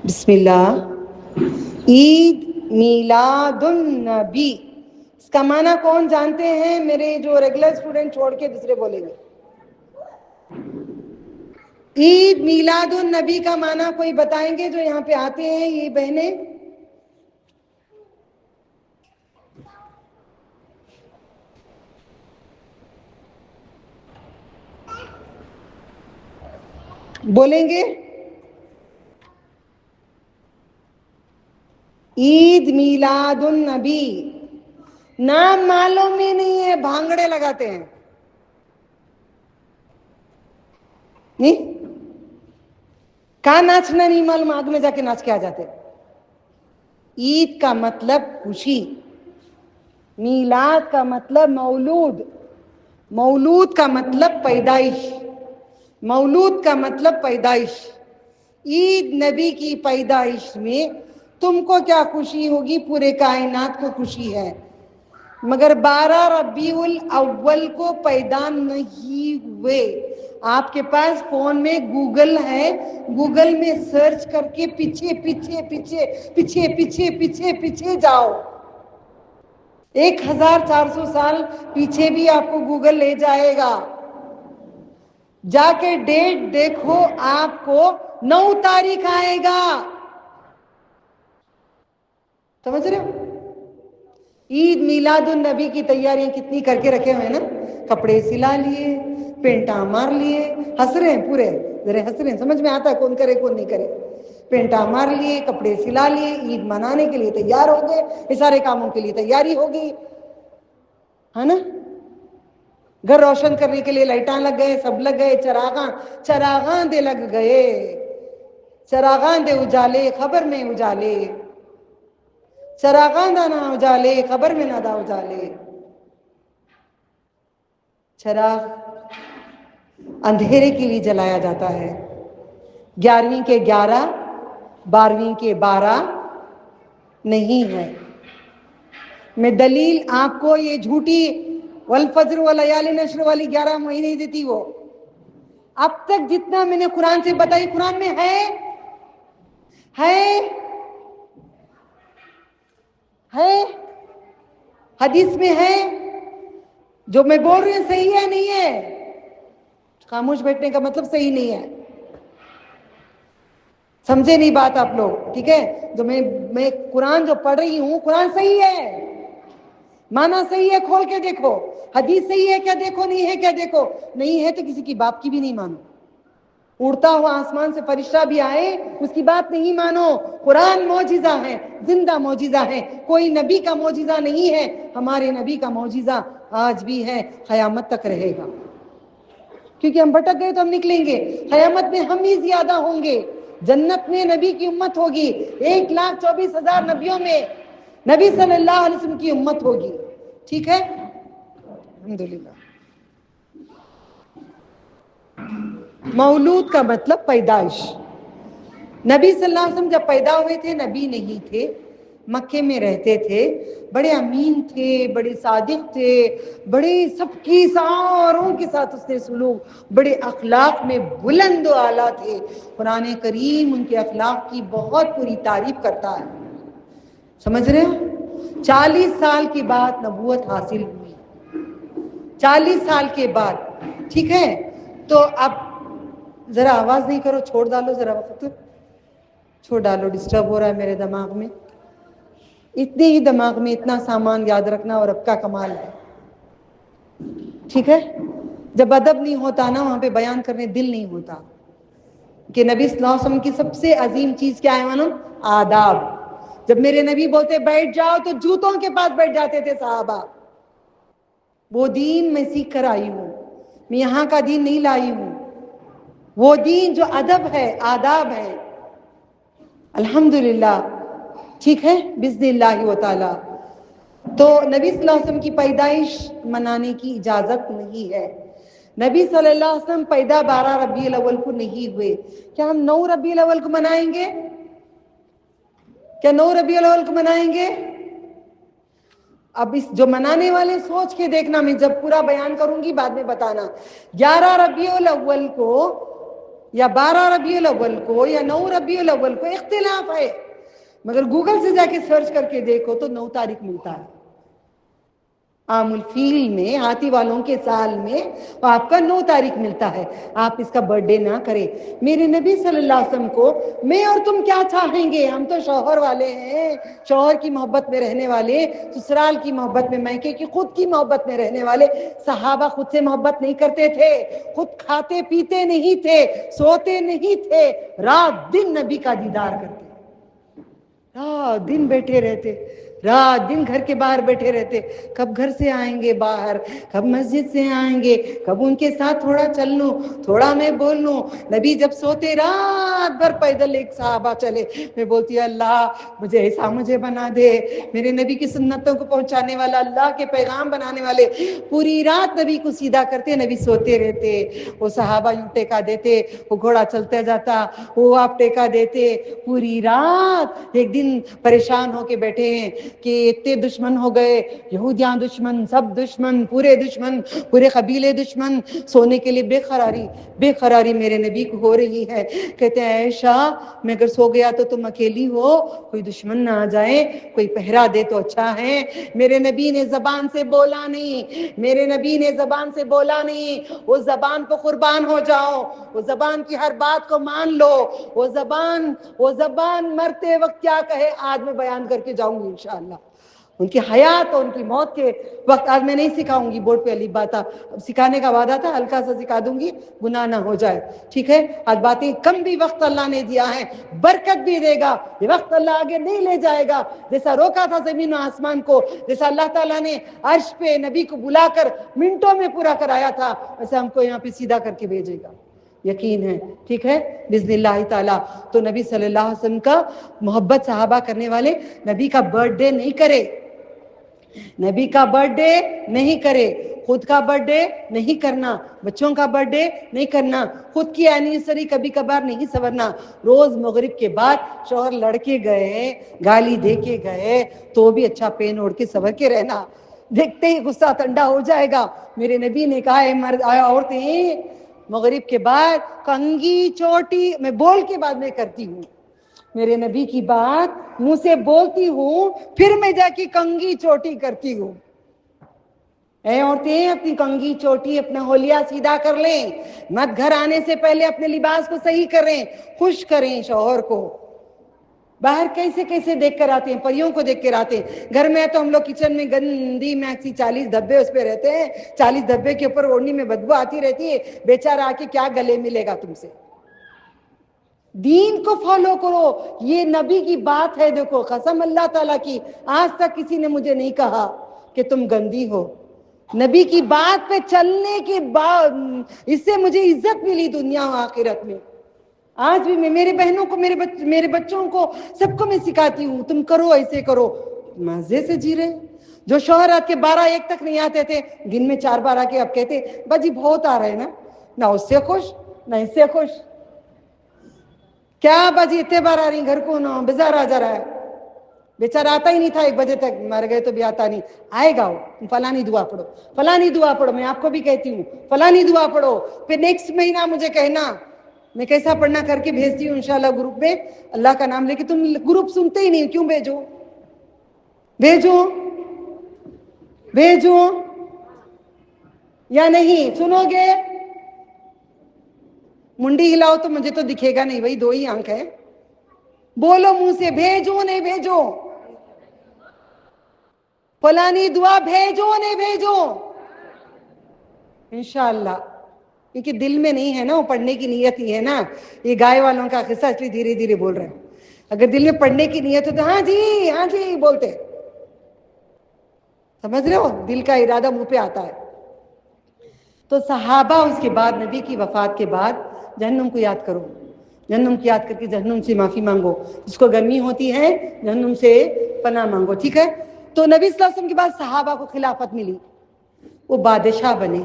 بسم اللہ. عید میلاد النبی، اس کا معنی کون جانتے ہیں؟ میرے جو ریگولر اسٹوڈنٹ چھوڑ کے دوسرے بولیں گے. عید میلاد النبی کا معنی کوئی بتائیں گے جو یہاں پہ آتے ہیں یہ بہنیں؟ بولیں گے؟ عید میلاد النبی نام معلوم ہی نہیں ہے، بھانگڑے لگاتے ہیں. نہیں کہاں ناچنا نہیں معلوم، آگ میں جا کے ناچ کے آ جاتے. عید کا مطلب خوشی، میلاد کا مطلب مولود، مولود کا مطلب پیدائش، مولود کا مطلب پیدائش. عید نبی کی پیدائش میں تم کو کیا خوشی ہوگی؟ پورے کائنات کو خوشی ہے. مگر 12 ربیع الاول کو پیدا نہیں ہوئے. آپ کے پاس فون میں گوگل ہے، گوگل میں سرچ کر کے پیچھے پیچھے پیچھے پیچھے پیچھے پیچھے پیچھے جاؤ. 1400 سال پیچھے بھی آپ کو گوگل لے جائے گا. جا کے ڈیٹ دیکھو، آپ کو 9 تاریخ آئے گا. سمجھ رہے ہو؟ عید میلاد النبی کی تیاریاں کتنی کر کے رکھے ہوئے ہیں نا. کپڑے سلا لیے، پینٹا مار لیے، ہنس رہے ہیں پورے، ذرا ہنس رہے ہیں، سمجھ میں آتا ہے کون کرے کون نہیں کرے. پینٹا مار لیے، کپڑے سلا لیے، عید منانے کے لیے تیار ہو گئے. یہ سارے کاموں کے لیے تیاری ہو گئی ہے نا. گھر روشن کرنے کے لیے لائٹاں لگ گئے، سب لگ گئے. چراغاں دے لگ گئے، چراغاں دے اجالے خبر میں اجالے، چراغاں دا نہ اجالے خبر میں نہ دا اجالے. چراغ اندھیرے کے لیے جلایا جاتا ہے. 11ویں کے 11، 12ویں کے 12 نہیں ہے. میں دلیل آپ کو یہ جھوٹی والفجر ولیال نشر والی 11 مہینے دیتی. وہ اب تک جتنا میں نے قرآن سے بتائی، قرآن میں ہے حدیث میں ہے. جو میں بول رہی ہوں صحیح ہے نہیں ہے؟ خاموش بیٹھنے کا مطلب صحیح نہیں ہے. سمجھے نہیں بات آپ لوگ؟ ٹھیک ہے. جو میں قرآن جو پڑھ رہی ہوں، قرآن صحیح ہے، مانا صحیح ہے، کھول کے دیکھو. حدیث صحیح ہے کیا دیکھو، نہیں ہے کیا دیکھو. نہیں ہے تو کسی کی باپ کی بھی نہیں مانو. اڑتا ہوا آسمان سے فرشتہ بھی آئے، اس کی بات نہیں مانو. قرآن معجزہ ہے، زندہ معجزہ ہے. کوئی نبی کا معجزہ نہیں ہے. ہمارے نبی کا معجزہ آج بھی ہے، قیامت تک رہے گا. کیونکہ ہم بھٹک گئے تو ہم نکلیں گے. قیامت میں ہم ہی زیادہ ہوں گے. جنت میں نبی کی امت ہوگی. 1,24,000 نبیوں میں نبی صلی اللہ علیہ وسلم کی امت ہوگی. ٹھیک ہے، الحمدللہ. مولود کا مطلب پیدائش. نبی صلی اللہ علیہ وسلم جب پیدا ہوئے تھے، نبی نہیں تھے، مکے میں رہتے تھے. بڑے امین تھے، بڑے صادق تھے، بڑے سب کی ساروں کے ساتھ اس نے سلوک، بڑے اخلاق میں بلند و اعلیٰ تھے. قرآن کریم ان کے اخلاق کی بہت پوری تعریف کرتا ہے. سمجھ رہے ہو؟ 40 سال کے بعد نبوت حاصل ہوئی، 40 سال کے بعد. ٹھیک ہے. تو اب ذرا آواز نہیں کرو، چھوڑ ڈالو ذرا وقت، چھوڑ ڈالو، ڈسٹرب ہو رہا ہے میرے دماغ میں. اتنے ہی دماغ میں اتنا سامان یاد رکھنا اور اب کا کمال ہے. ٹھیک ہے. جب ادب نہیں ہوتا نا، وہاں پہ بیان کرنے دل نہیں ہوتا. کہ نبی صلی اللہ علیہ وسلم کی سب سے عظیم چیز کیا ہے معلوم؟ آداب. جب میرے نبی بولتے بیٹھ جاؤ تو جوتوں کے پاس بیٹھ جاتے تھے صحابہ. وہ دین میں سیکھ کر آئی ہوں، میں یہاں کا دین نہیں لائی ہوں. وہ دین جو ادب ہے، آداب ہے. الحمدللہ. ٹھیک ہے، باذن اللہ و تعالی. تو نبی صلی اللہ علیہ وسلم کی پیدائش منانے کی اجازت نہیں ہے. نبی صلی اللہ علیہ وسلم پیدا 12 ربیع الاول کو نہیں ہوئے. کیا ہم 9 ربیع الاول کو منائیں گے؟ کیا 9 ربیع الاول کو منائیں گے؟ اب اس جو منانے والے سوچ کے دیکھنا، میں جب پورا بیان کروں گی بعد میں بتانا. 11 ربیع الاول کو یا 12 ربیع الاول کو یا 9 ربیع الاول کو، اختلاف ہے، مگر گوگل سے جا کے سرچ کر کے دیکھو تو 9 تاریخ ملتا ہے۔ عام الفیل میں، ہاتھی والوں کے سال میں آپ کا 9 تاریخ ملتا ہے۔ آپ اس کا برتھ ڈے نہ کریں۔ میرے نبی صلی اللہ علیہ وسلم کو میں اور تم کیا چاہیں گے؟ ہم تو شوہر والے ہیں، شوہر کی محبت میں رہنے والے، سسرال کی محبت میں، میکے کی خود کی محبت میں رہنے والے۔ صحابہ خود سے محبت نہیں کرتے تھے، خود کھاتے پیتے نہیں تھے، سوتے نہیں تھے، رات دن نبی کا دیدار کرتے، رات دن بیٹھے رہتے، رات دن گھر کے باہر بیٹھے رہتے، کب گھر سے آئیں گے باہر، کب مسجد سے آئیں گے، کب ان کے ساتھ تھوڑا چل لوں، تھوڑا میں بول لوں۔ نبی جب سوتے رات بھر پیدل ایک صحابہ چلے، میں بولتی اللہ مجھے ایسا مجھے بنا دے، میرے نبی کی سنتوں کو پہنچانے والا، اللہ کے پیغام بنانے والے، پوری رات نبی کو سیدھا کرتے، نبی سوتے رہتے، وہ صحابہ یوں ٹیکا دیتے، وہ گھوڑا چلتا جاتا، وہ آپ ٹیکا دیتے، پوری رات۔ ایک دن پریشان ہو کے بیٹھے ہیں کہ اتنے دشمن ہو گئے، یہودیاں دشمن، سب دشمن، پورے دشمن، پورے قبیلے دشمن، سونے کے لیے بے قراری میرے نبی کو ہو رہی ہے۔ کہتے ہیں عائشہ میں اگر سو گیا تو تم اکیلی ہو، کوئی دشمن نہ آ جائے، کوئی پہرا دے تو اچھا ہے۔ میرے نبی نے زبان سے بولا نہیں، میرے نبی نے زبان سے بولا نہیں، وہ زبان کو قربان ہو جاؤ، وہ زبان کی ہر بات کو مان لو، وہ زبان مرتے وقت کیا کہے آج میں بیان کر کے جاؤں گی انشاءاللہ۔ ان کی حیات اور ان کی موت کے وقت آج میں نہیں سکھاؤں گی بورڈ پہ علی باتا، سکھانے کا وعدہ تھا، ہلکا سا سکھا دوں گی، گناہ نہ ہو جائے، ٹھیک ہے؟ آج باتیں کم بھی وقت اللہ نے دیا ہے، برکت بھی دے گا، یہ وقت اللہ آگے نہیں لے جائے گا۔ جیسا روکا تھا زمین و آسمان کو، جیسا اللہ تعالیٰ نے عرش پہ نبی کو بلا کر منٹوں میں پورا کرایا تھا، ویسے ہم کو یہاں پہ سیدھا کر کے بھیجے گا، یقین ہے، ٹھیک ہے باذن اللہ تعالیٰ۔ تو نبی صلی اللہ علیہ وسلم کا محبت صحابہ کرنے والے نبی کا برتھ ڈے نہیں کرے، نبی کا برتھ ڈے نہیں کرے، خود کا برتھ ڈے نہیں کرنا، بچوں کا برتھ ڈے نہیں کرنا، خود کی اینیورسری کبھی کبھار نہیں سورنا۔ روز مغرب کے بعد شوہر لڑ کے گئے، گالی دے کے گئے تو بھی اچھا پین اوڑھ کے سور کے رہنا، دیکھتے ہی غصہ ٹھنڈا ہو جائے گا۔ میرے نبی نے کہا ہے مرد عورتیں مغرب کے بعد کنگھی چوٹی، میں بول کے بعد میں کرتی ہوں، میرے نبی کی بات منہ سے بولتی ہوں پھر میں جا کے کنگھی چوٹی کرتی ہوں۔ اے عورتیں اپنی کنگھی چوٹی، اپنا ہولیا سیدھا کر لیں، مت گھر آنے سے پہلے اپنے لباس کو صحیح کریں، خوش کریں شوہر کو۔ باہر کیسے کیسے دیکھ کر آتے ہیں، پریوں کو دیکھ کر آتے ہیں، گھر میں تو ہم لوگ کچن میں گندی میکسی 40 دھبے اس پہ رہتے ہیں، 40 دھبے کے اوپر اوڑھنی میں بدبو آتی رہتی ہے، بیچارہ آ کے کیا گلے ملے گا تم سے؟ دین کو فالو کرو، یہ نبی کی بات ہے، دیکھو قسم اللہ تعالیٰ کی آج تک کسی نے مجھے نہیں کہا کہ تم گندی ہو، نبی کی بات پہ چلنے کے بعد اس سے مجھے عزت ملی دنیا و آخرت میں۔ آج بھی میں میرے بہنوں کو، میرے بچوں کو، سب کو میں سکھاتی ہوں تم کرو، ایسے کرو، مزے سے جی رہے۔ جو شوہر رات کے 12-1 تک نہیں آتے تھے، دن میں 4 بار آ کے اب کہتے باجی بہت آ رہے نا، نہ اس سے خوش نہ اس سے خوش، کیا باجی اتنے بار آ رہی گھر کو، نہ بازار آ جا رہا ہے، بیچارہ آتا ہی نہیں تھا 1 بجے تک، مر گئے تو بھی آتا نہیں، آئے گا وہ، فلانی دعا پڑھو، فلانی دعا پڑھو، میں آپ کو بھی کہتی ہوں فلانی دعا پڑھو، پھر نیکسٹ مہینہ مجھے کہنا میں کیسا پڑھنا کر کے بھیجتی ہوں انشاءاللہ گروپ میں، اللہ کا نام لے کے۔ تم گروپ سنتے ہی نہیں، کیوں بھیجو بھیجو بھیجو یا نہیں؟ سنو گے؟ منڈی ہلاؤ تو مجھے تو دکھے گا نہیں بھائی، 2 ہی آنکھ ہے، بولو منہ سے بھیجو نہیں بھیجو، فلانی دعا بھیجو نہیں بھیجو انشاءاللہ، کیونکہ دل میں نہیں ہے نا، وہ پڑھنے کی نیت ہی ہے نا، یہ گائے والوں کا قصہ اس لیے دھیرے دھیرے بول رہے ہیں، اگر دل میں پڑھنے کی نیت ہو تو ہاں جی بولتے، سمجھ رہے ہو، دل کا ارادہ منہ پہ آتا ہے۔ تو صحابہ اس کے بعد نبی کی وفات کے بعد جہنم کو یاد کرو، جہنم کی یاد کر کے جہنم سے معافی مانگو، جس کو گرمی ہوتی ہے جہنم سے پناہ مانگو، ٹھیک ہے؟ تو نبی صلی اللہ علیہ وسلم کے بعد صحابہ کو خلافت ملی، وہ بادشاہ بنے،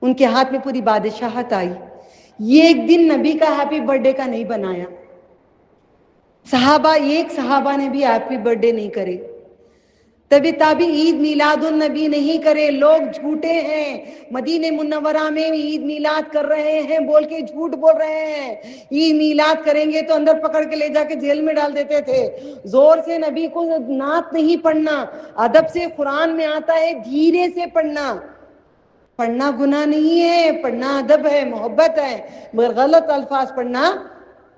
ان کے ہاتھ میں پوری بادشاہت آئی۔ یہ ایک دن نبی کا ہیپی برتھ ڈے کا نہیں بنایا، صحابہ ایک صحابہ نے بھی ہیپی برتھ ڈے نہیں کرے، تبھی تابی عید میلاد النبی نہیں کرے. لوگ جھوٹے ہیں. مدینہ منورہ میں عید میلاد کر رہے ہیں بول کے جھوٹ بول رہے ہیں. عید میلاد کریں گے تو اندر پکڑ کے لے جا کے جیل میں ڈال دیتے تھے. زور سے نبی کو نعت نہیں پڑھنا. ادب سے قرآن میں آتا ہے دھیرے سے پڑھنا. پڑھنا گناہ نہیں ہے, پڑھنا ادب ہے, محبت ہے, مگر غلط الفاظ پڑھنا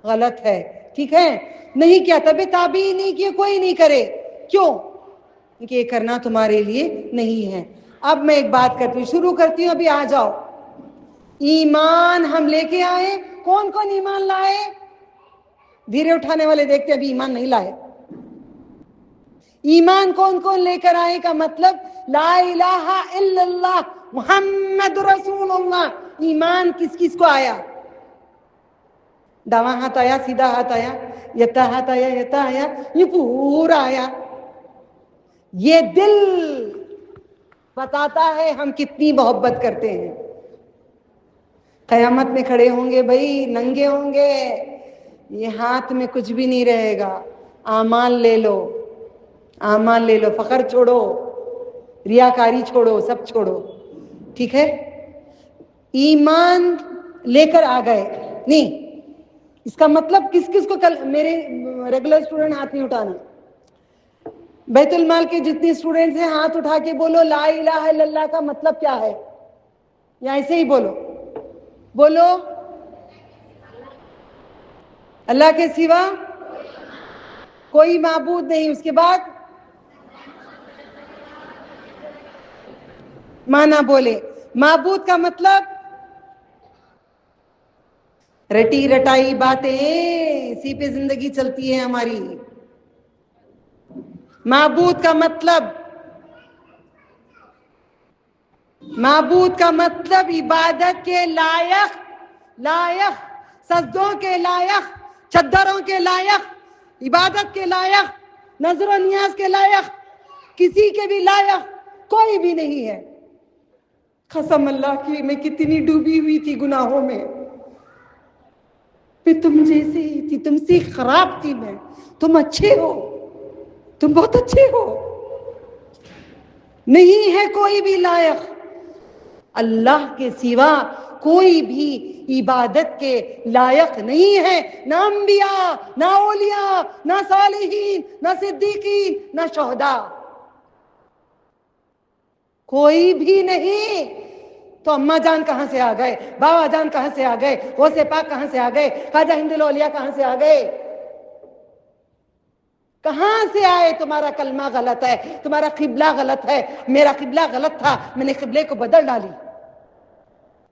غلط ہے. ٹھیک ہے, نہیں کیا تبھی تابعین نہیں کیا, کوئی نہیں کرے. کیوں؟ کہ یہ کرنا تمہارے لیے نہیں ہے. اب میں ایک بات کرتی ہوں, شروع کرتی ہوں, ابھی آ جاؤ. ایمان ہم لے کے آئے. کون کون ایمان لائے؟ دھیرے اٹھانے والے دیکھتے ابھی ایمان نہیں لائے. ایمان کون کون لے کر آئے کا مطلب لا الہ الا اللہ محمد رسول اللہ. ایمان کس کس کو آیا؟ داواں ہاتھ آیا, سیدھا ہاتھ آیا, یتا ہاتھ آیا, یتا آیا, یہ پورا آیا. یہ دل بتاتا ہے ہم کتنی محبت کرتے ہیں. قیامت میں کھڑے ہوں گے بھائی, ننگے ہوں گے, یہ ہاتھ میں کچھ بھی نہیں رہے گا. اعمال لے لو, اعمال لے لو, فخر چھوڑو, ریاکاری چھوڑو, سب چھوڑو. ٹھیک ہے, ایمان لے کر آ گئے. نہیں, اس کا مطلب کس کس کو کل میرے ریگولر اسٹوڈنٹ ہاتھ نہیں اٹھانا. بیت المال کے جتنے اسٹوڈنٹس ہیں ہاتھ اٹھا کے بولو لا الہ الا اللہ کا مطلب کیا ہے, یا ایسے ہی بولو. بولو اللہ کے سوا کوئی معبود نہیں. اس کے بعد معنی بولے. معبود کا مطلب رٹی رٹائی باتیں, اسی پہ زندگی چلتی ہے ہماری. معبود کا مطلب, معبود کا مطلب عبادت کے لائق, لائق, سجدوں کے لائق, چادروں کے لائق, عبادت کے لائق, نظر و نیاز کے لائق, کسی کے بھی لائق کوئی بھی نہیں ہے. قسم اللہ کی میں کتنی ڈوبی ہوئی تھی گناہوں میں, پھر تم جیسے ہی تھی, تم سے خراب تھی میں. تم اچھے ہو, تم بہت اچھے ہو. نہیں ہے کوئی بھی لائق. اللہ کے سوا کوئی بھی عبادت کے لائق نہیں ہے. نہ انبیاء, نہ اولیاء, نہ صالحین, نہ صدیقین, نہ شہداء, کوئی بھی نہیں. تو اماں جان کہاں سے آ گئے, بابا جان کہاں سے آ گئے, غوث پاک کہاں سے آ گئے, خواجہ ہند الاولیاء کہاں سے آ گئے, کہاں سے آئے؟ تمہارا کلمہ غلط ہے, تمہارا قبلہ غلط ہے. میرا قبلہ غلط تھا, میں نے قبلے کو بدل ڈالی.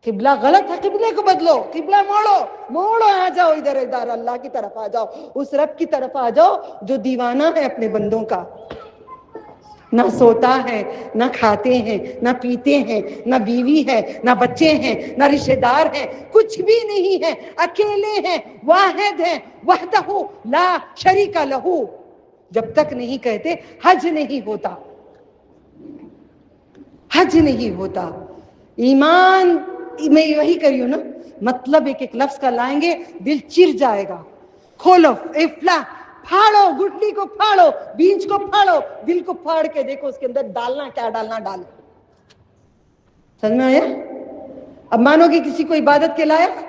قبلہ غلط ہے, قبلے کو بدلو, قبلہ موڑو, موڑو, آ جاؤ ادھر, ادھر اللہ کی طرف آ جاؤ, اس رب کی طرف آ جاؤ جو دیوانہ ہے اپنے بندوں کا. نہ سوتا ہے, نہ کھاتے ہیں, نہ پیتے ہیں, نہ بیوی ہے, نہ بچے ہیں, نہ رشتہ دار ہیں, کچھ بھی نہیں ہے, اکیلے ہیں, واحد ہیں, وحدہ لا شریک لہ. جب تک نہیں کہتے حج نہیں ہوتا, حج نہیں ہوتا. ایمان میں وہی کری ہوں نا, مطلب ایک ایک لفظ کا لائیں گے دل چر جائے گا. کھولو افلا, پھاڑو, گٹلی کو پھاڑو, بیج کو پھاڑو, دل کو پھاڑ کے دیکھو اس کے اندر ڈالنا کیا ڈالنا ڈالو. سمجھ میں آیا؟ اب مانو گے کسی کو عبادت کے لائق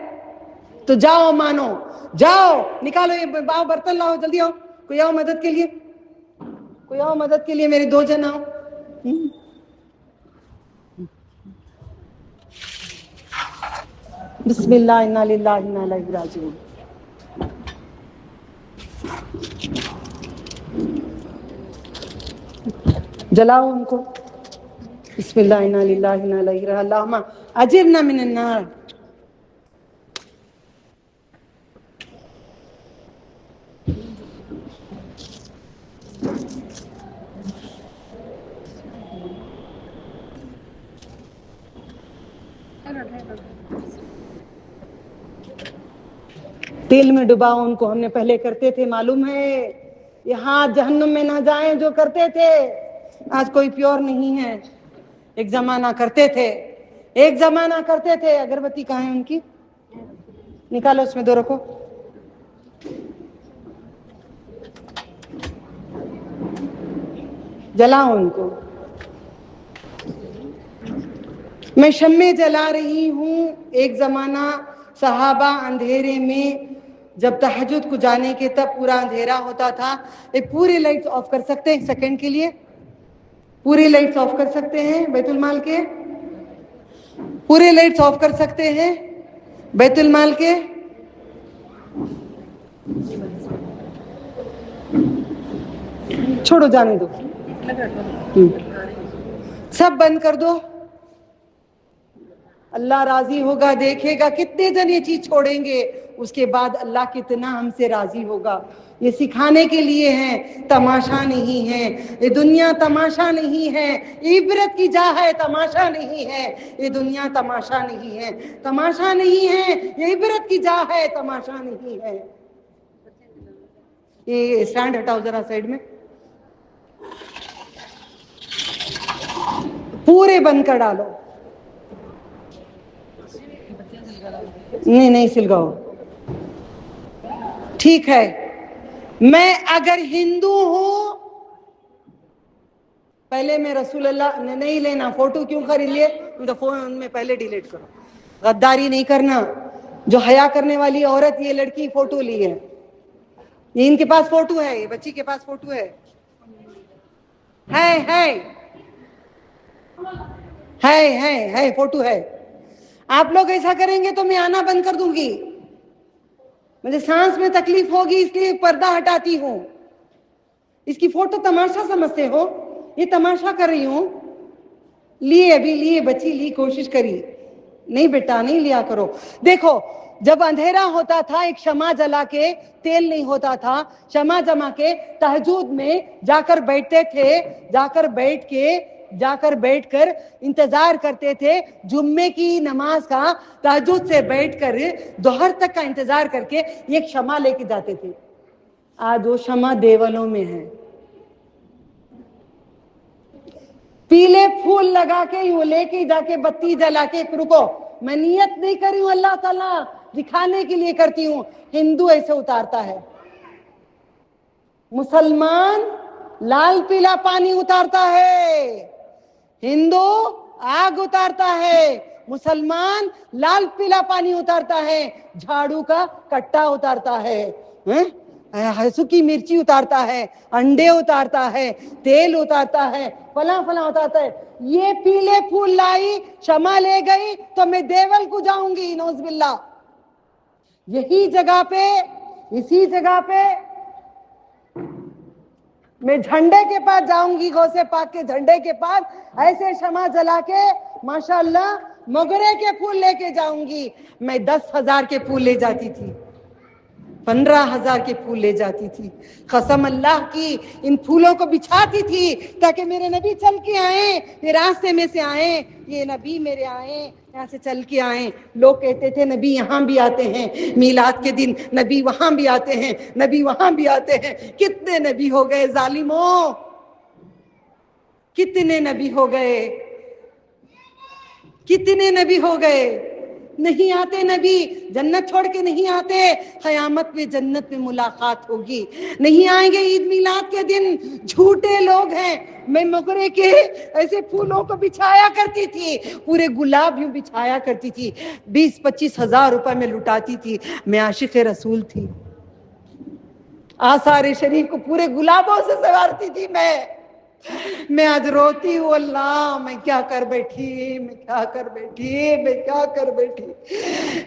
تو جاؤ مانو, جاؤ نکالو یہ باؤ برتن لاؤ, جلدی آؤ, کوئی آؤ مدد کے لیے, کوئی آؤ مدد کے لیے, میرے 2 جن آؤ. بسم اللہ انا للہ انا الیہ راجعون. جلاؤ ان کو. بسم اللہ انا للہ انا الیہ راجعون. اللہم اجرنا من النار. تیل میں ڈباؤ ان کو, ہم نے پہلے کرتے تھے معلوم ہے. یہاں جہنم میں نہ جائیں جو کرتے تھے. آج کوئی پیور نہیں ہے, ایک زمانہ کرتے تھے, ایک زمانہ کرتے تھے. اگربتی کہاں ہے ان کی, نکالو, اس میں 2 رکھو. جلاؤ ان کو. میں شمع جلا رہی ہوں. ایک زمانہ صحابہ اندھیرے میں جب تہجد کو جانے کے تب پورا اندھیرا ہوتا تھا. ایک پورے لائٹس آف کر سکتے ہیں ایک سیکنڈ کے لیے؟ پورے لائٹس آف کر سکتے ہیں بیت المال کے؟ پورے لائٹس آف کر سکتے ہیں بیت المال کے؟ چھوڑو جانے دو, سب بند کر دو. اللہ راضی ہوگا, دیکھے گا کتنے جن یہ چیز چھوڑیں گے, اس کے بعد اللہ کتنا ہم سے راضی ہوگا. یہ سکھانے کے لیے ہے, تماشا نہیں ہے. یہ دنیا تماشا نہیں ہے, عبرت کی جا ہے, تماشا نہیں ہے. یہ دنیا تماشا نہیں ہے, تماشا نہیں ہے. یہ عبرت کی جا ہے, تماشا نہیں ہے. یہ اسٹینڈ ہٹاؤ ذرا سائڈ میں. پورے بند کر ڈالو. نہیں سلگاؤ. ٹھیک ہے, میں اگر ہندو ہوں, پہلے میں رسول اللہ نہیں لینا. فوٹو کیوں خرید لیے؟ فون میں پہلے ڈیلیٹ کرو. غداری نہیں کرنا. جو حیا کرنے والی عورت, یہ لڑکی فوٹو لی ہے, یہ ان کے پاس فوٹو ہے, یہ بچی کے پاس فوٹو ہے. فوٹو ہے. آپ لوگ ایسا کریں گے تو میں آنا بند کر دوں گی. مجھے سانس میں تکلیف ہوگی, اس لیے پردہ ہٹاتی ہوں. اس کی فوٹو تماشا سمجھتے ہو؟ یہ تماشا کر رہی ہوں. لیے ابھی لیے بچی لی, کوشش کری. نہیں بیٹا نہیں لیا کرو. دیکھو جب اندھیرا ہوتا تھا, ایک شمع جلا کے, تیل نہیں ہوتا تھا, شمع جما کے تہجد میں جا کر بیٹھتے تھے. جا کر بیٹھ کر انتظار کرتے تھے جمعے کی نماز کا. تہجد سے بیٹھ کر ظہر تک کا انتظار کر کے ایک شمع لے کے جاتے تھے. آج وہ شمع دیولوں میں ہے. پیلے پھول لگا کے یوں لے کے جا کے بتی جلا کے, رکو میں نیت نہیں کر رہی ہوں, اللہ تعالیٰ دکھانے کے لیے کرتی ہوں. ہندو ایسے اتارتا ہے, مسلمان لال پیلا پانی اتارتا ہے. ہندو آگ اتارتا ہے, مسلمان لال پیلا پانی اتارتا ہے, جھاڑو کا کٹا اتارتا ہے, سوکھی مرچی اتارتا ہے, انڈے اتارتا ہے, تیل اتارتا ہے, فلاں فلاں اتارتا ہے. یہ پیلے پھول لائی, شمع لے گئی تو میں دیول کو جاؤں گی, نوز باللہ. یہی جگہ پہ, اسی جگہ پہ میں جھنڈے کے پاس جاؤں گی, غوث پاک کے جھنڈے کے پاس ایسے شمع جلا کے ماشاءاللہ موگرے کے پھول لے کے جاؤں گی. میں 10,000 کے پھول لے جاتی تھی, 15,000 کے پھول لے جاتی تھی. قسم اللہ کی ان پھولوں کو بچھاتی تھی تاکہ میرے نبی چل کے آئیں, یہ راستے میں سے آئیں, یہ نبی میرے آئیں, یہاں سے چل کے آئیں. لوگ کہتے تھے نبی یہاں بھی آتے ہیں, میلاد کے دن نبی وہاں بھی آتے ہیں, نبی وہاں بھی آتے ہیں. کتنے نبی ہو گئے ظالموں, کتنے نبی ہو گئے, کتنے نبی ہو گئے. نہیں آتے نبی, جنت چھوڑ کے نہیں آتے. قیامت میں جنت میں ملاقات ہوگی. نہیں آئیں گے عید میلاد کے دن, جھوٹے لوگ ہیں. میں موگرے کے ایسے پھولوں کو بچھایا کرتی تھی, پورے گلاب یوں بچھایا کرتی تھی. 20-25 ہزار روپے میں لٹاتی تھی. میں عاشق رسول تھی. آثار شریف کو پورے گلابوں سے سنوارتی تھی. میں آج روتی ہوں, اللہ میں کیا کر بیٹھی, میں کیا کر بیٹھی.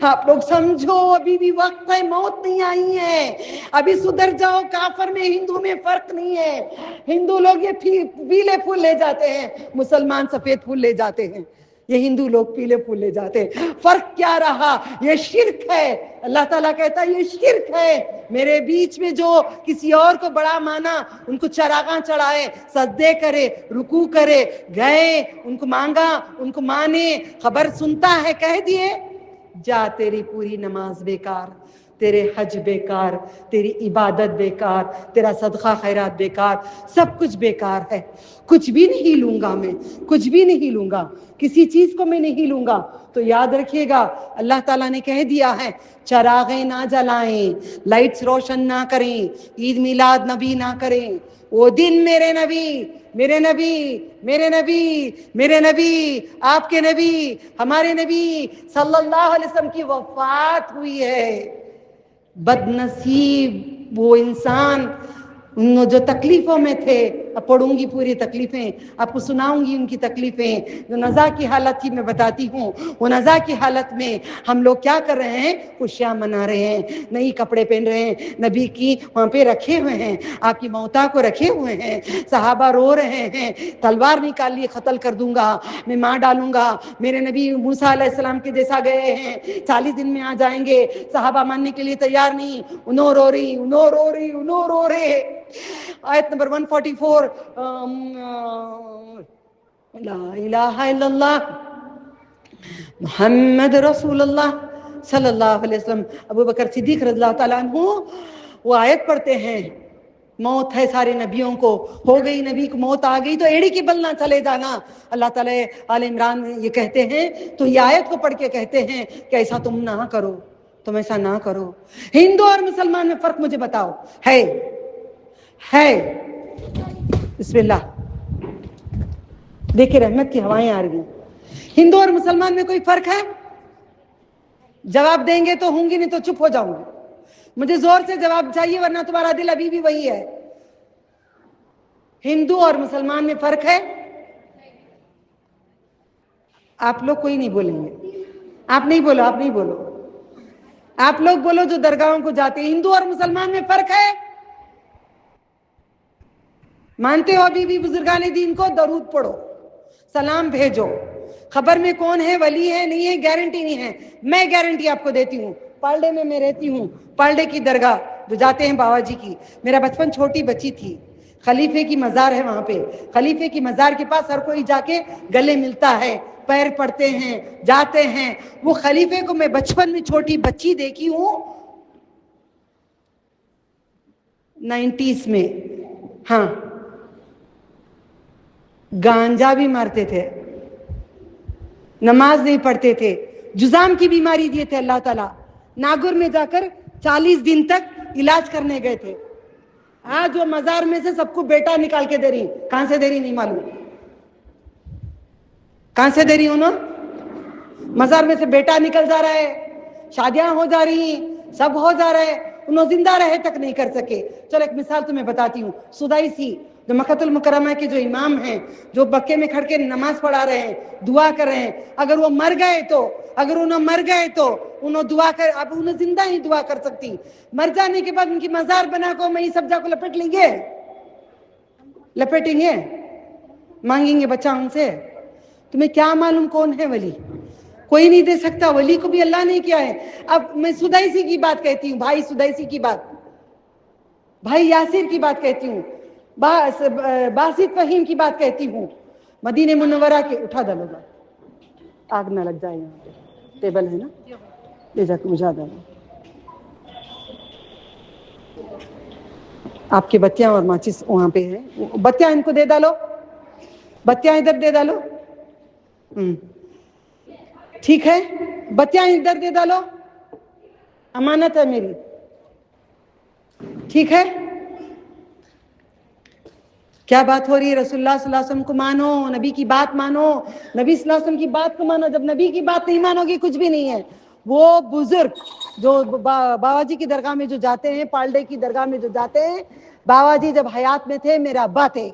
آپ لوگ سمجھو, ابھی بھی وقت ہے, موت نہیں آئی ہے. ابھی سدھر جاؤ. کافر میں ہندو میں فرق نہیں ہے. ہندو لوگ یہ پیلے پھول لے جاتے ہیں, مسلمان سفید پھول لے جاتے ہیں. یہ ہندو لوگ پیلے پھول لے جاتے ہیں. فرق کیا رہا؟ یہ شرک ہے. اللہ تعالیٰ کہتا ہے یہ شرک ہے. میرے بیچ میں جو کسی اور کو بڑا مانا, ان کو چراغاں چڑھائے, سجدے کرے, رکوع کرے, گئے ان کو مانگا, ان کو مانے, خبر سنتا ہے, کہہ دیے جا تیری پوری نماز بیکار, تیرے حج بیکار, تیری عبادت بیکار, تیرا صدقہ خیرات بیکار, سب کچھ بیکار ہے. کچھ بھی نہیں لوں گا میں, کچھ بھی نہیں لوں گا, کسی چیز کو میں نہیں لوں گا. تو یاد رکھیے گا, اللہ تعالیٰ نے کہہ دیا ہے چراغیں نہ جلائیں, لائٹس روشن نہ کریں, عید میلاد نبی نہ کریں. وہ دن میرے نبی, میرے نبی, میرے نبی, میرے نبی, آپ کے نبی, ہمارے نبی صلی اللہ علیہ وسلم کی وفات ہوئی ہے. بد نصیب وہ انسان جو تکلیفوں میں تھے. اب پڑھوں گی پوری تکلیفیں, آپ کو سناؤں گی ان کی تکلیفیں. جو نزا کی حالت تھی میں بتاتی ہوں. وہ نزا کی حالت میں ہم لوگ کیا کر رہے ہیں, خوشیاں منا رہے ہیں, نئی کپڑے پہن رہے ہیں, نبی کی وہاں پہ رکھے ہوئے ہیں, آپ کی موتا کو رکھے ہوئے ہیں. صحابہ رو رہے ہیں, تلوار نکال لی, قتل کر دوں گا, میں مار ڈالوں گا. میرے نبی موسیٰ علیہ السلام کے جیسا گئے ہیں, 40 دن میں آ جائیں گے. صحابہ ماننے کے لیے تیار نہیں, انہوں رو رہی, انہوں رو رہی, انہوں رو رہے. آیت نمبر 144, لا الہ الا اللہ محمد رسول اللہ صلی اللہ علیہ وسلم. ابو بکر صدیق رضی اللہ تعالیٰ عنہ وہ آیت پڑھتے ہیں, موت ہے سارے نبیوں کو, ہو گئی نبی کو موت آ گئی تو ایڑی کی بل نہ چلے جانا. اللہ تعالیٰ آل عمران میں یہ کہتے ہیں, تو یہ آیت کو پڑھ کے کہتے ہیں کہ ایسا تم نہ کرو, تم ایسا نہ کرو. ہندو اور مسلمان میں فرق مجھے بتاؤ. ہے بسم اللہ, دیکھیں رحمت کی ہوائیں آ رہی ہیں. ہندو اور مسلمان میں کوئی فرق ہے؟ جواب دیں گے تو ہوں گی, نہیں تو چپ ہو جاؤں گی. مجھے زور سے جواب چاہیے ورنہ تمہارا دل ابھی بھی وہی ہے. ہندو اور مسلمان میں فرق ہے؟ آپ لوگ کوئی نہیں بولیں گے. آپ نہیں بولو, آپ نہیں بولو, آپ لوگ بولو جو درگاہوں کو جاتے ہیں. ہندو اور مسلمان میں فرق ہے؟ مانتے ہو ابھی بھی بزرگان دین کو؟ درود پڑھو, سلام بھیجو. خبر میں کون ہے, ولی ہے نہیں ہے, گارنٹی نہیں ہے. میں گارنٹی آپ کو دیتی ہوں. پالڈے میں رہتی ہوں, پالڈے کی درگاہ جو جاتے ہیں بابا جی کی. میرا بچپن چھوٹی بچی تھی, خلیفے کی مزار ہے وہاں پہ. خلیفے کی مزار کے پاس ہر کوئی جا کے گلے ملتا ہے, پیر پڑتے ہیں, جاتے ہیں. وہ خلیفے کو میں بچپن میں چھوٹی بچی دیکھی ہوں 90s میں. ہاں, گانجا بھی مارتے تھے, نماز نہیں پڑھتے تھے, جزام کی بیماری دیے تھے اللہ تعالیٰ. ناگور میں جا کر 40 دن تک علاج کرنے گئے تھے. آج وہ مزار میں سے سب کو بیٹا نکال کے دے رہی. کہاں سے دے رہی نہیں معلوم, کہاں سے دے رہی انہوں. مزار میں سے بیٹا نکل جا رہا ہے, شادیاں ہو جا رہی ہیں, سب ہو جا رہا ہے, انہوں زندہ رہے تک نہیں کر سکے. چلو ایک مثال تمہیں بتاتی ہوں. سدائسی جو مکہ المکرمہ کے جو امام ہیں, جو مکے میں کھڑ کے نماز پڑھا رہے ہیں, دعا کر رہے ہیں, اگر وہ مر گئے تو, اگر انہوں مر گئے تو انہوں دعا کر, اب انہوں زندہ ہی دعا کر سکتی. مر جانے کے بعد ان کی مزار بنا کو میں سب جا کو لپٹ لیں گے, لپیٹیں گے, مانگیں گے بچہ ان سے. تمہیں کیا معلوم کون ہے ولی؟ کوئی نہیں دے سکتا. ولی کو بھی اللہ نے کیا ہے. اب میں سدائسی کی بات کہتی ہوں, بھائی سدائسی کی بات, بھائی یاسر کی بات کہتی ہوں, باسط فہیم کی بات کہتی ہوں. مدینہ منورہ کے, اٹھا ڈالو, آگ نہ لگ جائے. یہاں پہ ٹیبل ہے نا, لے جا کے بجھا ڈالو. آپ کی بتیاں اور ماچس وہاں پہ ہے, بتیاں ان کو دے ڈالو, بتیاں ادھر دے ڈالو. ٹھیک ہے, بتیاں ادھر دے ڈالو, امانت ہے میری. ٹھیک ہے, کیا بات ہو رہی ہے؟ رسول اللہ صلی اللہ علیہ وسلم کو مانو, نبی کی بات مانو, نبی صلی اللہ علیہ وسلم کی بات کو مانو. جب نبی کی بات نہیں مانو گی کچھ بھی نہیں ہے. وہ بزرگ جو بابا جی کی درگاہ میں جو جاتے ہیں, پالڈے کی درگاہ میں جو جاتے ہیں, بابا جی جب حیات میں تھے میرے ابا تھے,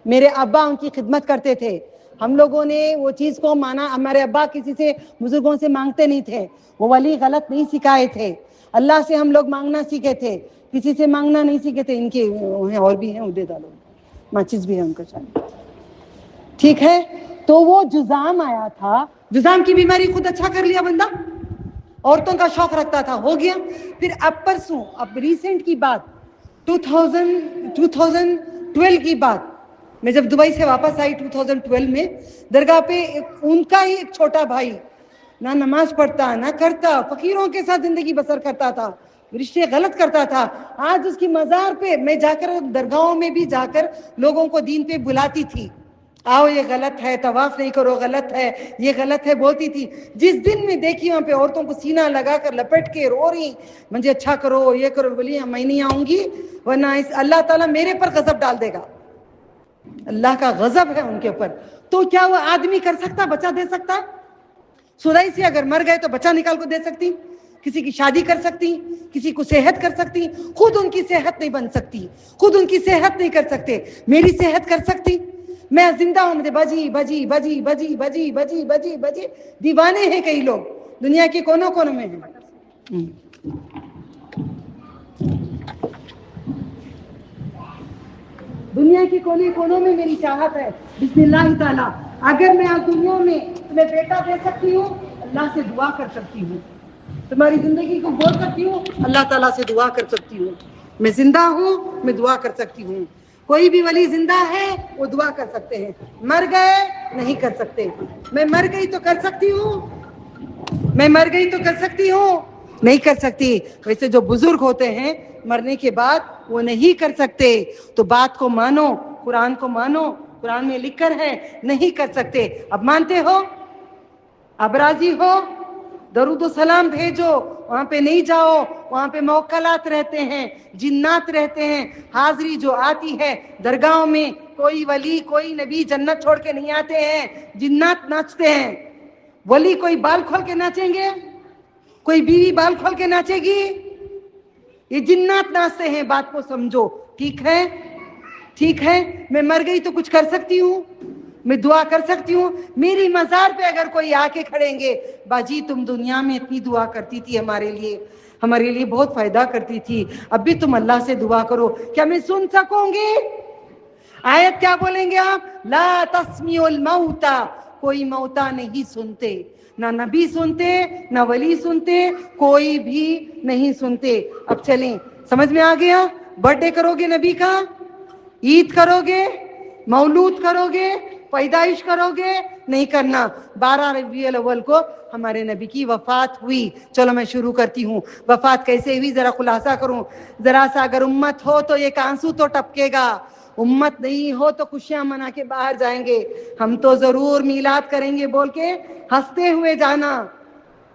میرے ابا ان کی خدمت کرتے تھے. ہم لوگوں نے وہ چیز کو مانا. ہمارے ابا کسی سے, بزرگوں سے مانگتے نہیں تھے. وہ ولی غلط نہیں سکھائے تھے. اللہ سے ہم لوگ مانگنا سیکھے تھے, کسی سے مانگنا نہیں سیکھے تھے. ان کے اور بھی ہیں, دے ڈالو, ماچس بھی ہے ان کا شاید. ٹھیک ہے, تو وہ جزام آیا تھا, جزام کی بیماری خود اچھا کر لیا بندہ, عورتوں کا شوق رکھتا تھا, ہو گیا. پھر اب پرسوں, اب ریسنٹ کی بات, 2012 کی بات, میں جب دبئی سے واپس آئی 2012 میں, درگاہ پہ ان کا ہی ایک چھوٹا بھائی, نہ نماز پڑھتا نہ کرتا, فقیروں کے ساتھ زندگی بسر کرتا تھا, رشتے غلط کرتا تھا. آج اس کی مزار پہ میں جا کر, درگاہوں میں بھی جا کر لوگوں کو دین پہ بلاتی تھی, آؤ یہ غلط ہے, طواف نہیں کرو, غلط ہے, یہ غلط ہے بولتی تھی. جس دن میں دیکھی وہاں پہ عورتوں کو سینہ لگا کر لپٹ کے رو رہی, مجھے اچھا کرو, یہ کرو, بولی میں نہیں آؤں گی ورنہ اللہ تعالیٰ میرے پر غضب ڈال دے گا. اللہ کا غضب ہے ان کے اوپر. تو کیا وہ آدمی کر سکتا, بچہ دے سکتا؟ سرائی سے اگر مر گئے تو بچہ نکال کو دے سکتی, کسی کی شادی کر سکتی, کسی کو صحت کر سکتی, خود ان کی صحت نہیں بن سکتی, خود ان کی صحت نہیں کر سکتے, میری صحت کر سکتی؟ میں زندہ ہوں, مجھے بجی بجی بجی بجی بجی بجی بجی بجی, دیوانے ہیں کئی لوگ دنیا کے کونوں کونوں میں ہیں. دنیا کے کونے کونوں میں میری چاہت ہے. بسم اللہ تعالیٰ, اگر میں آج دنیا میں تمہیں بیٹا دے سکتی ہوں, اللہ سے دعا کر سکتی ہوں, تمہاری زندگی کو بول سکتی ہوں, اللہ تعالیٰ سے دعا کر سکتی ہوں. میں زندہ ہوں, میں دعا کر سکتی ہوں. کوئی بھی ولی زندہ ہے وہ دعا کر سکتے ہیں, مر گئے نہیں کر سکتے. میں مر گئی تو کر سکتی ہوں, میں مر گئی تو کر سکتی ہوں, نہیں کر سکتی. ویسے جو بزرگ ہوتے ہیں مرنے کے بعد وہ نہیں کر سکتے, تو بات کو مانو, قرآن کو مانو, قرآن میں لکھ کر ہے نہیں کر سکتے. اب مانتے ہو, اب راضی ہو, درود و سلام بھیجو. وہاں پہ نہیں جاؤ, وہاں پہ موکلات رہتے ہیں, جنات رہتے ہیں. حاضری جو آتی ہے درگاہوں میں, کوئی ولی کوئی نبی جنت چھوڑ کے نہیں آتے ہیں, جنات ناچتے ہیں. ولی کوئی بال کھول کے ناچیں گے, کوئی بیوی بال کھول کے ناچے گی؟ یہ جنات ناچتے ہیں. بات کو سمجھو, ٹھیک ہے, ٹھیک ہے. میں مر گئی تو کچھ کر سکتی ہوں, میں دعا کر سکتی ہوں. میری مزار پہ اگر کوئی آ کے کھڑیں گے, باجی تم دنیا میں اتنی دعا کرتی تھی ہمارے لیے, ہمارے لیے بہت فائدہ کرتی تھی, اب بھی تم اللہ سے دعا کرو, کیا میں سن سکوں گی؟ آیت کیا بولیں گے آپ؟ لا تسمیع الموتى, کوئی موتا نہیں سنتے, نہ نبی سنتے, نہ ولی سنتے, کوئی بھی نہیں سنتے. اب چلیں, سمجھ میں آ گیا؟ برتھ ڈے کرو گے نبی کا, عید کرو گے, مولود کرو گے, پیدائش کرو گے, نہیں کرنا. 12 ربیع الاول کو ہمارے نبی کی وفات ہوئی. چلو میں شروع کرتی ہوں. وفات کیسے ہوئی ذرا خلاصہ کروں. ذرا سا اگر امت ہو تو ایک آنسو تو ٹپکے گا, امت نہیں ہو تو خوشیاں منا کے باہر جائیں گے. ہم تو ضرور میلاد کریں گے بول کے ہنستے ہوئے جانا,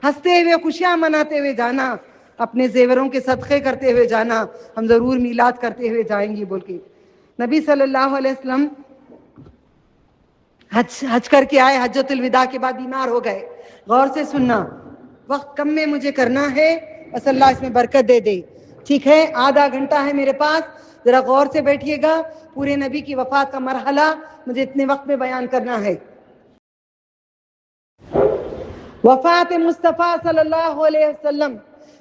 ہنستے ہوئے خوشیاں مناتے ہوئے جانا, اپنے زیوروں کے صدقے کرتے ہوئے جانا, ہم ضرور میلاد کرتے ہوئے جائیں گے بول کے. نبی صلی اللہ علیہ وسلم حج کر کے آئے, حجۃ الوداع کے بعد بیمار ہو گئے. غور سے سننا, وقت کم میں مجھے کرنا ہے, بس اللہ اس میں برکت دے دے, ٹھیک ہے؟ آدھا گھنٹہ ہے میرے پاس, ذرا غور سے بیٹھیے گا. پورے نبی کی وفات کا مرحلہ مجھے اتنے وقت میں بیان کرنا ہے. وفات مصطفیٰ صلی اللہ علیہ وسلم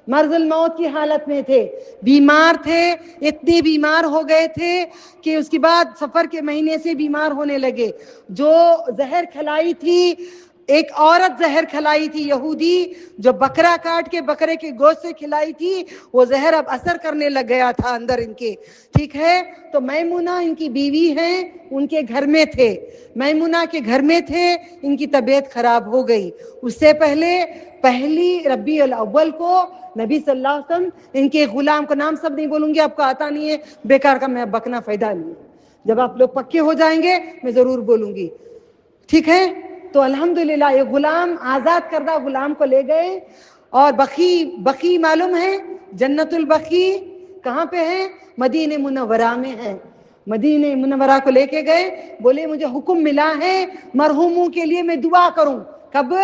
مرض الموت کی حالت میں تھے, بیمار تھے, اتنے بیمار ہو گئے تھے کہ اس کے بعد سفر کے مہینے سے بیمار ہونے لگے. جو زہر کھلائی تھی, ایک عورت زہر کھلائی تھی یہودی, جو بکرا کاٹ کے بکرے کے گوشت سے کھلائی تھی, وہ زہر اب اثر کرنے لگ گیا تھا اندر ان کے, ٹھیک ہے؟ تو میمونہ ان کی بیوی ہیں, ان کے گھر میں تھے, میمونہ کے گھر میں تھے, ان کی طبیعت خراب ہو گئی. اس سے پہلے پہلی ربیع الاول کو نبی صلی اللہ علیہ وسلم ان کے غلام کو, نام سب نہیں بولوں گی, آپ کو آتا نہیں ہے, بیکار کا میں بکنا فائدہ نہیں. جب آپ لوگ پکے ہو جائیں گے میں ضرور بولوں گی, ٹھیک ہے؟ تو الحمدللہ یہ غلام, آزاد کردہ غلام کو لے گئے, اور بقی معلوم ہے, جنت البقی کہاں پہ ہے؟ مدینہ منورہ میں ہے. مدینہ منورہ کو لے کے گئے, بولے مجھے حکم ملا ہے مرحوموں کے لیے میں دعا کروں. کب؟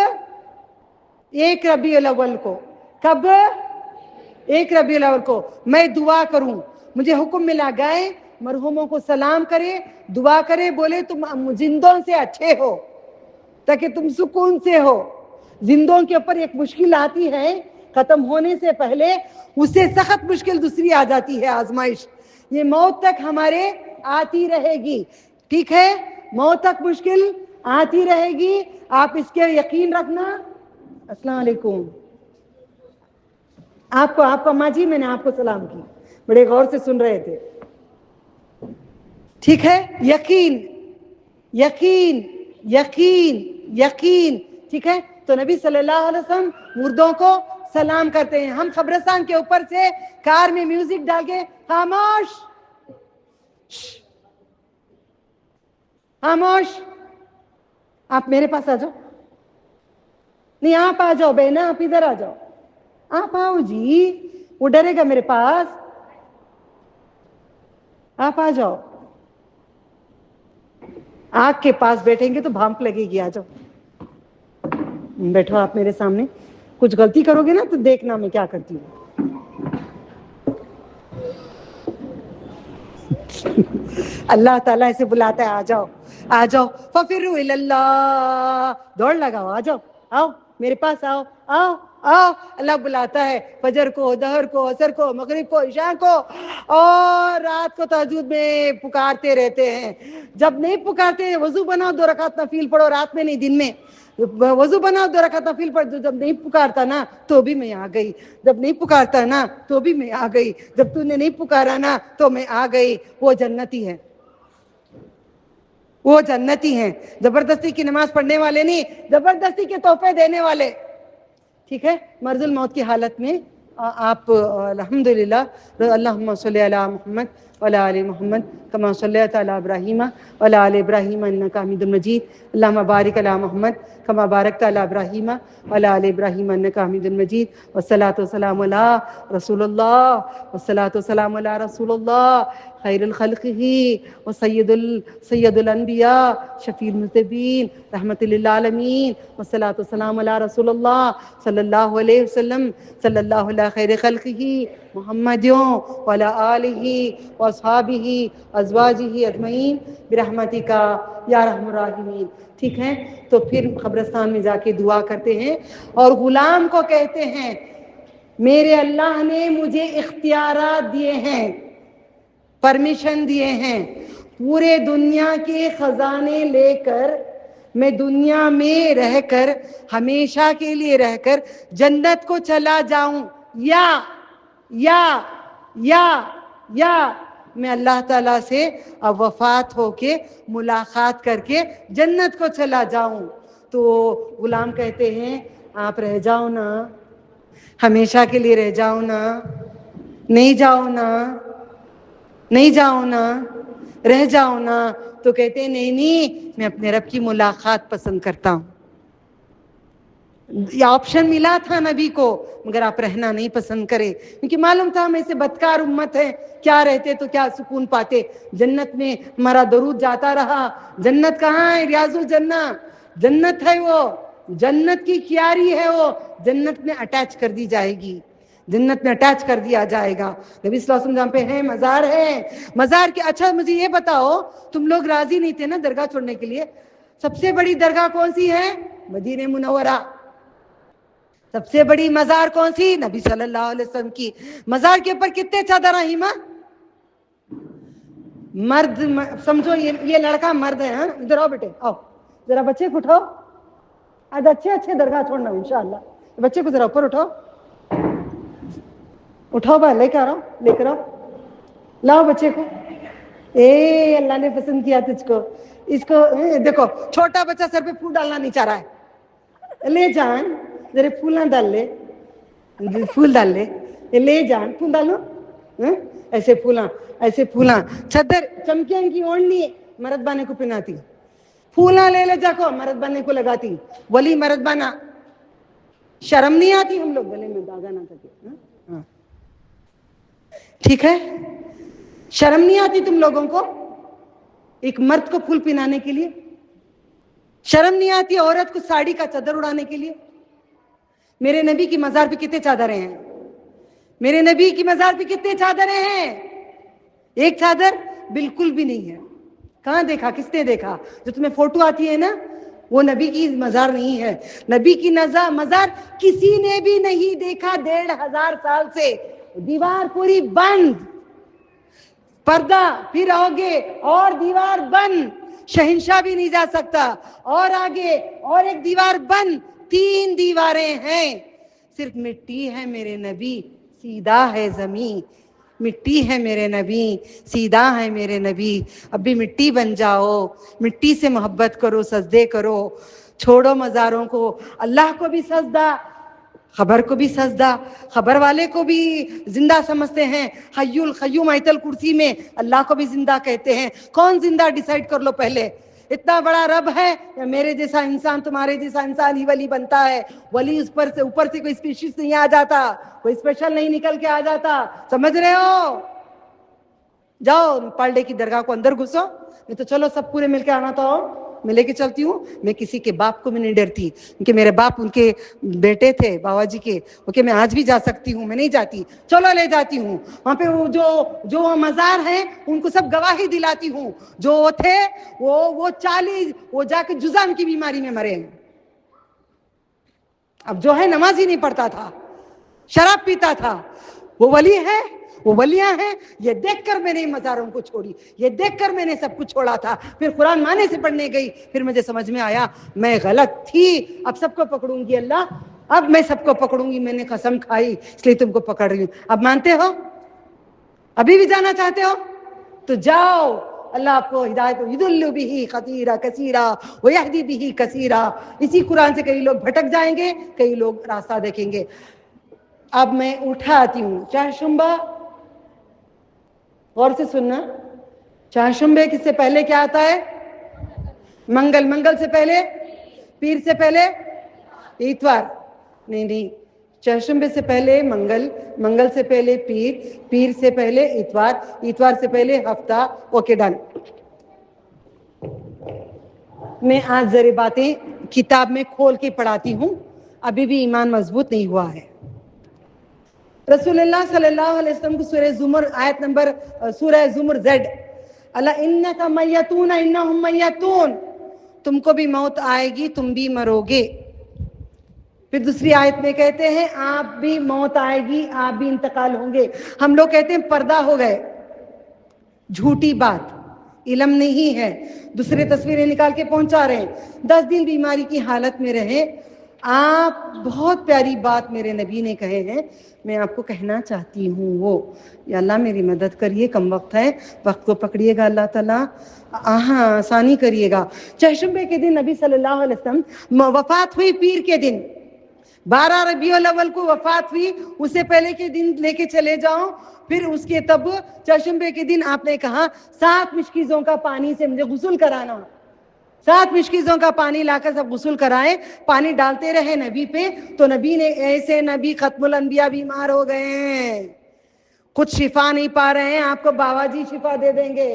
1 ربیع الاول کو. کب؟ 1 ربیع الاول کو میں دعا کروں, مجھے حکم ملا. گئے, مرحوموں کو سلام کرے, دعا کرے, بولے تم زندوں سے اچھے ہو تاکہ تم سکون سے ہو. زندوں کے اوپر ایک مشکل آتی ہے, ختم ہونے سے پہلے اس سے سخت مشکل دوسری آ جاتی ہے, آزمائش. یہ موت تک ہمارے آتی رہے گی, ٹھیک ہے؟ موت تک مشکل آتی رہے گی, آپ اس کے یقین رکھنا. السلام علیکم. آپ کو ماں جی, میں نے آپ کو سلام کی, بڑے غور سے سن رہے تھے, ٹھیک ہے؟ یقین یقین یقین یقین, ٹھیک ہے؟ تو نبی صلی اللہ علیہ وسلم مردوں کو سلام کرتے ہیں. ہم قبرستان کے اوپر سے کار میں میوزک ڈال کے خاموش خاموش, آپ میرے پاس آ جاؤ. نہیں آپ آ جاؤ بہنا, آپ ادھر آ جاؤ, آپ آؤ جی, وہ ڈرے گا میرے پاس, آپ آ جاؤ. آگ کے پاس بیٹھیں گے تو بھانپ لگے گی, آ جاؤ بیٹھو آپ میرے سامنے. کچھ غلطی کرو گے نا تو دیکھنا میں کیا کرتی ہوں. اللہ تعالیٰ ایسے بلاتا ہے, آ جاؤ آ جاؤ, ففروا الی اللہ, دوڑ لگاؤ, آ جاؤ, آؤ میرے پاس آؤ, آؤ آؤ. اللہ بلاتا ہے فجر کو, ظہر کو, عصر کو, مغرب کو, عشاء کو, اور رات کو تہجد میں پکارتے رہتے ہیں. جب نہیں پکارتے وضو بناؤ 2 رکعت نفل پڑھو, رات میں نہیں دن میں. وضو بناؤ 2 رکعت نفل پڑھ دو. جب نہیں پکارتا نا تو بھی میں آ گئی, جب نہیں پکارتا نا تو بھی میں آ گئی, جب تو نے نہیں پکارا نا تو میں آ گئی. وہ جنتی ہے, وہ جنتی ہیں. زبردستی کی نماز پڑھنے والے نہیں, زبردستی کے تحفے دینے والے. ٹھیک ہے, مرض الموت کی حالت میں آپ الحمدللہ اللہم صلی علی محمد وعلی آل محمد کما صلیت علی ابراہیم وعلی آل ابراہیم انک حمید مجید. اللہم بارک علی محمد کما بارکت علی ابراہیم وعلی آل ابراہیم انک حمید مجید. والصلاۃ والسلام علی رسول اللہ, والصلاۃ والسلام علی رسول اللہ خیر الخلقہ سید الانبیاء شفیع المذنبین رحمت للعالمین. والصلاۃ والسلام علی رسول اللہ صلی اللہ علیہ وسلم صلی اللہ علیہ خیر خلقہ محمد وعلی آلہ واصحابہ ازواجہ اجمعین برحمتک یا ارحم الراحمین. ٹھیک ہے, تو پھر قبرستان میں جا کے دعا کرتے ہیں اور غلام کو کہتے ہیں میرے اللہ نے مجھے اختیارات دیے ہیں, پرمیشن دیے ہیں, پورے دنیا کے خزانے لے کر میں دنیا میں رہ کر ہمیشہ کے لیے رہ کر جنت کو چلا جاؤں, یا میں اللہ تعالیٰ سے اب وفات ہو کے ملاقات کر کے جنت کو چلا جاؤں. تو غلام کہتے ہیں آپ رہ جاؤ نا, ہمیشہ کے لیے رہ جاؤ نا, نہیں جاؤ نا, نہیں جاؤ نا, رہ جاؤ نا. تو کہتے ہیں نہیں میں اپنے رب کی ملاقات پسند کرتا ہوں. یہ آپشن ملا تھا نبی کو, مگر آپ رہنا نہیں پسند کرے, کیونکہ معلوم تھا ہم ایسے بدکار امت ہے, کیا رہتے تو کیا سکون پاتے. جنت میں ہمارا درود جاتا رہا. جنت کہاں ہے؟ ریاض الجنہ جنت ہے, وہ جنت کی کیاری ہے, وہ جنت میں اٹیچ کر دی جائے گی, جنت میں اٹیچ کر دیا جائے گا. نبی صلی اللہ علیہ وسلم جہاں پہ ہیں مزار ہے, مزار کے. اچھا مجھے یہ بتاؤ, تم لوگ راضی نہیں تھے نا درگاہ چھوڑنے کے لیے؟ سب سے بڑی درگاہ کون سی ہے؟ مدینہ منورہ. سب سے بڑی مزار کون سی؟ نبی صلی اللہ علیہ وسلم کی. مزار کے اوپر کتنے چادر ہیں ہیما؟ مرد سمجھو یہ لڑکا مرد ہے. ہاں ادھر آؤ بیٹے, آؤ ذرا بچے کو اٹھاؤ, آج اچھے درگاہ چھوڑنا انشاءاللہ. بچے کو ذرا اوپر اٹھاؤ, اٹھاؤ بھائی, لے کے آ رہا ہوں, لے کر آؤ, لاؤ بچے کو. اے اللہ نے پسند کیا تجھ کو. اس کو دیکھو, چھوٹا بچہ سر پہ پھول ڈالنا نہیں چاہ رہا ہے. لے جان ذرا پھول نہ ڈال لے, پھول ڈال لے, لے جان پھول ڈالو. ایسے پھولاں چادر چمکیاں کی اوڑھنی مرد بانے کو پہناتی, پھولاں لے لے جا کو مرد بانے کو لگاتی. ولی مرد بانا, شرم نہیں آتی؟ ہم لوگ گلے میں داغا نہ کرتے. ٹھیک ہے, شرم نہیں آتی تم لوگوں کو ایک مرد کو پھول پہنانے کے لیے؟ شرم نہیں آتی عورت کو ساڑی کا چادر اڑانے کے لیے؟ میرے نبی کی مزار پہ کتنے چادریں ہیں؟ میرے نبی کی مزار پہ کتنے چادریں ہیں؟ ایک چادر بالکل بھی نہیں ہے. کہاں دیکھا؟ کس نے دیکھا؟ جو تمہیں فوٹو آتی ہے نا, وہ نبی کی مزار نہیں ہے. نبی کی مزار کسی نے بھی نہیں دیکھا 1500 سال سے. دیوار پوری بند, پردہ پھر آگے اور دیوار بند, شہنشاہ بھی نہیں جا سکتا. اور آگے اور ایک دیوار بند, 3 دیواریں ہیں. صرف مٹی ہے میرے نبی, سیدھا ہے زمین. مٹی ہے میرے نبی, سیدھا ہے میرے نبی. اب بھی مٹی بن جاؤ, مٹی سے محبت کرو, سجدے کرو, چھوڑو مزاروں کو. اللہ کو بھی سجدہ خبر کو بھی سجدہ، خبر والے کو بھی زندہ سمجھتے ہیں، حی القیوم آیت الکرسی میں اللہ کو بھی زندہ کہتے ہیں۔ کون زندہ ڈیسائیڈ کر لو پہلے، اتنا بڑا رب ہے یا میرے جیسا انسان، تمہارے جیسا انسان ہی ولی بنتا ہے؟ ولی اوپر سے کوئی اسپیشیز نہیں آ جاتا، کوئی اسپیشل نہیں نکل کے آ جاتا، سمجھ رہے ہو؟ جاؤ پالڈے کی درگاہ کو اندر گھسو، نہیں تو چلو سب پورے مل کے آنا تو آؤ، میں لے کے چلتی ہوں۔ میں کسی کے باپ کو بھی نہیں ڈرتی، کیونکہ میرے باپ ان کے بیٹے تھے بابا جی کے، اوکے میں آج بھی جا سکتی ہوں، میں نہیں جاتی، چلو لے جاتی ہوں وہاں پہ۔ جو مزار ہیں ان کو سب گواہی دلاتی ہوں، جو تھے وہ 40 وہ جا کے جذام کی بیماری میں مرے ہیں۔ اب جو ہے نماز ہی نہیں پڑھتا تھا، شراب پیتا تھا، وہ ولی ہے، وہ ولیاں ہیں۔ یہ دیکھ کر میں نے مزاروں کو چھوڑی، یہ دیکھ کر میں نے سب کچھ چھوڑا تھا۔ پھر قرآن معنی سے پڑھنے گئی، پھر مجھے سمجھ میں آیا میں غلط تھی، اب سب کو پکڑوں گی اللہ، اب میں سب کو پکڑوں گی، میں نے قسم کھائی اس لیے تم کو پکڑ رہی ہوں۔ اب مانتے ہو؟ ابھی بھی جانا چاہتے ہو تو جاؤ، اللہ آپ کو ہدایت، یضل بہ کثیرا کثیرا ویہدی بہ کثیرا۔ اسی قرآن سے کئی لوگ بھٹک جائیں گے، کئی لوگ راستہ دیکھیں گے۔ اب میں اٹھا آتی ہوں چہارشنبہ، غور سے سننا، چہارشنبے کس سے پہلے کیا آتا ہے؟ منگل، منگل سے پہلے پیر، سے پہلے اتوار، نہیں، چہارشنبے سے پہلے منگل، منگل سے پہلے پیر، پیر سے پہلے اتوار، اتوار سے پہلے ہفتہ۔ Okay done. میں آج ذرا باتیں کتاب میں کھول کے پڑھاتی ہوں، ابھی بھی ایمان مضبوط نہیں ہوا ہے۔ رسول اللہ صلی اللہ علیہ وسلم کو سورہ زمر آیت نمبر سورہ زمر زیڈ، اللہ انکا میتون انہم میتون، تم کو بھی موت آئے گی، تم بھی مرو گے۔ پھر دوسری آیت میں کہتے ہیں آپ بھی موت آئے گی، آپ بھی انتقال ہوں گے۔ ہم لوگ کہتے ہیں پردہ ہو گئے، جھوٹی بات، علم نہیں ہے، دوسرے تصویریں نکال کے پہنچا رہے ہیں۔ 10 دن بیماری کی حالت میں رہے آپ، بہت پیاری بات میرے نبی نے کہے ہیں، میں آپ کو کہنا چاہتی ہوں وہ، یا اللہ میری مدد کریے، کم وقت ہے، وقت کو پکڑیے گا اللہ تعالیٰ، آسانی کریے گا۔ چہارشنبے کے دن نبی صلی اللہ علیہ وسلم وفات ہوئی، پیر کے دن 12 ربیع الاول کو وفات ہوئی، اس سے پہلے کے دن لے کے چلے جاؤ۔ پھر اس کے تب چہارشنبے کے دن آپ نے کہا 7 مشکیزوں کا پانی سے مجھے غسل کرانا، 7 مشکیزوں کا پانی لا کر سب غسل کرائے، پانی ڈالتے رہے نبی پہ، تو نبی نے ایسے نبی ختم الانبیاء بیمار ہو گئے ہیں، کچھ شفا نہیں پا رہے ہیں، آپ کو بابا جی شفا دے دیں گے۔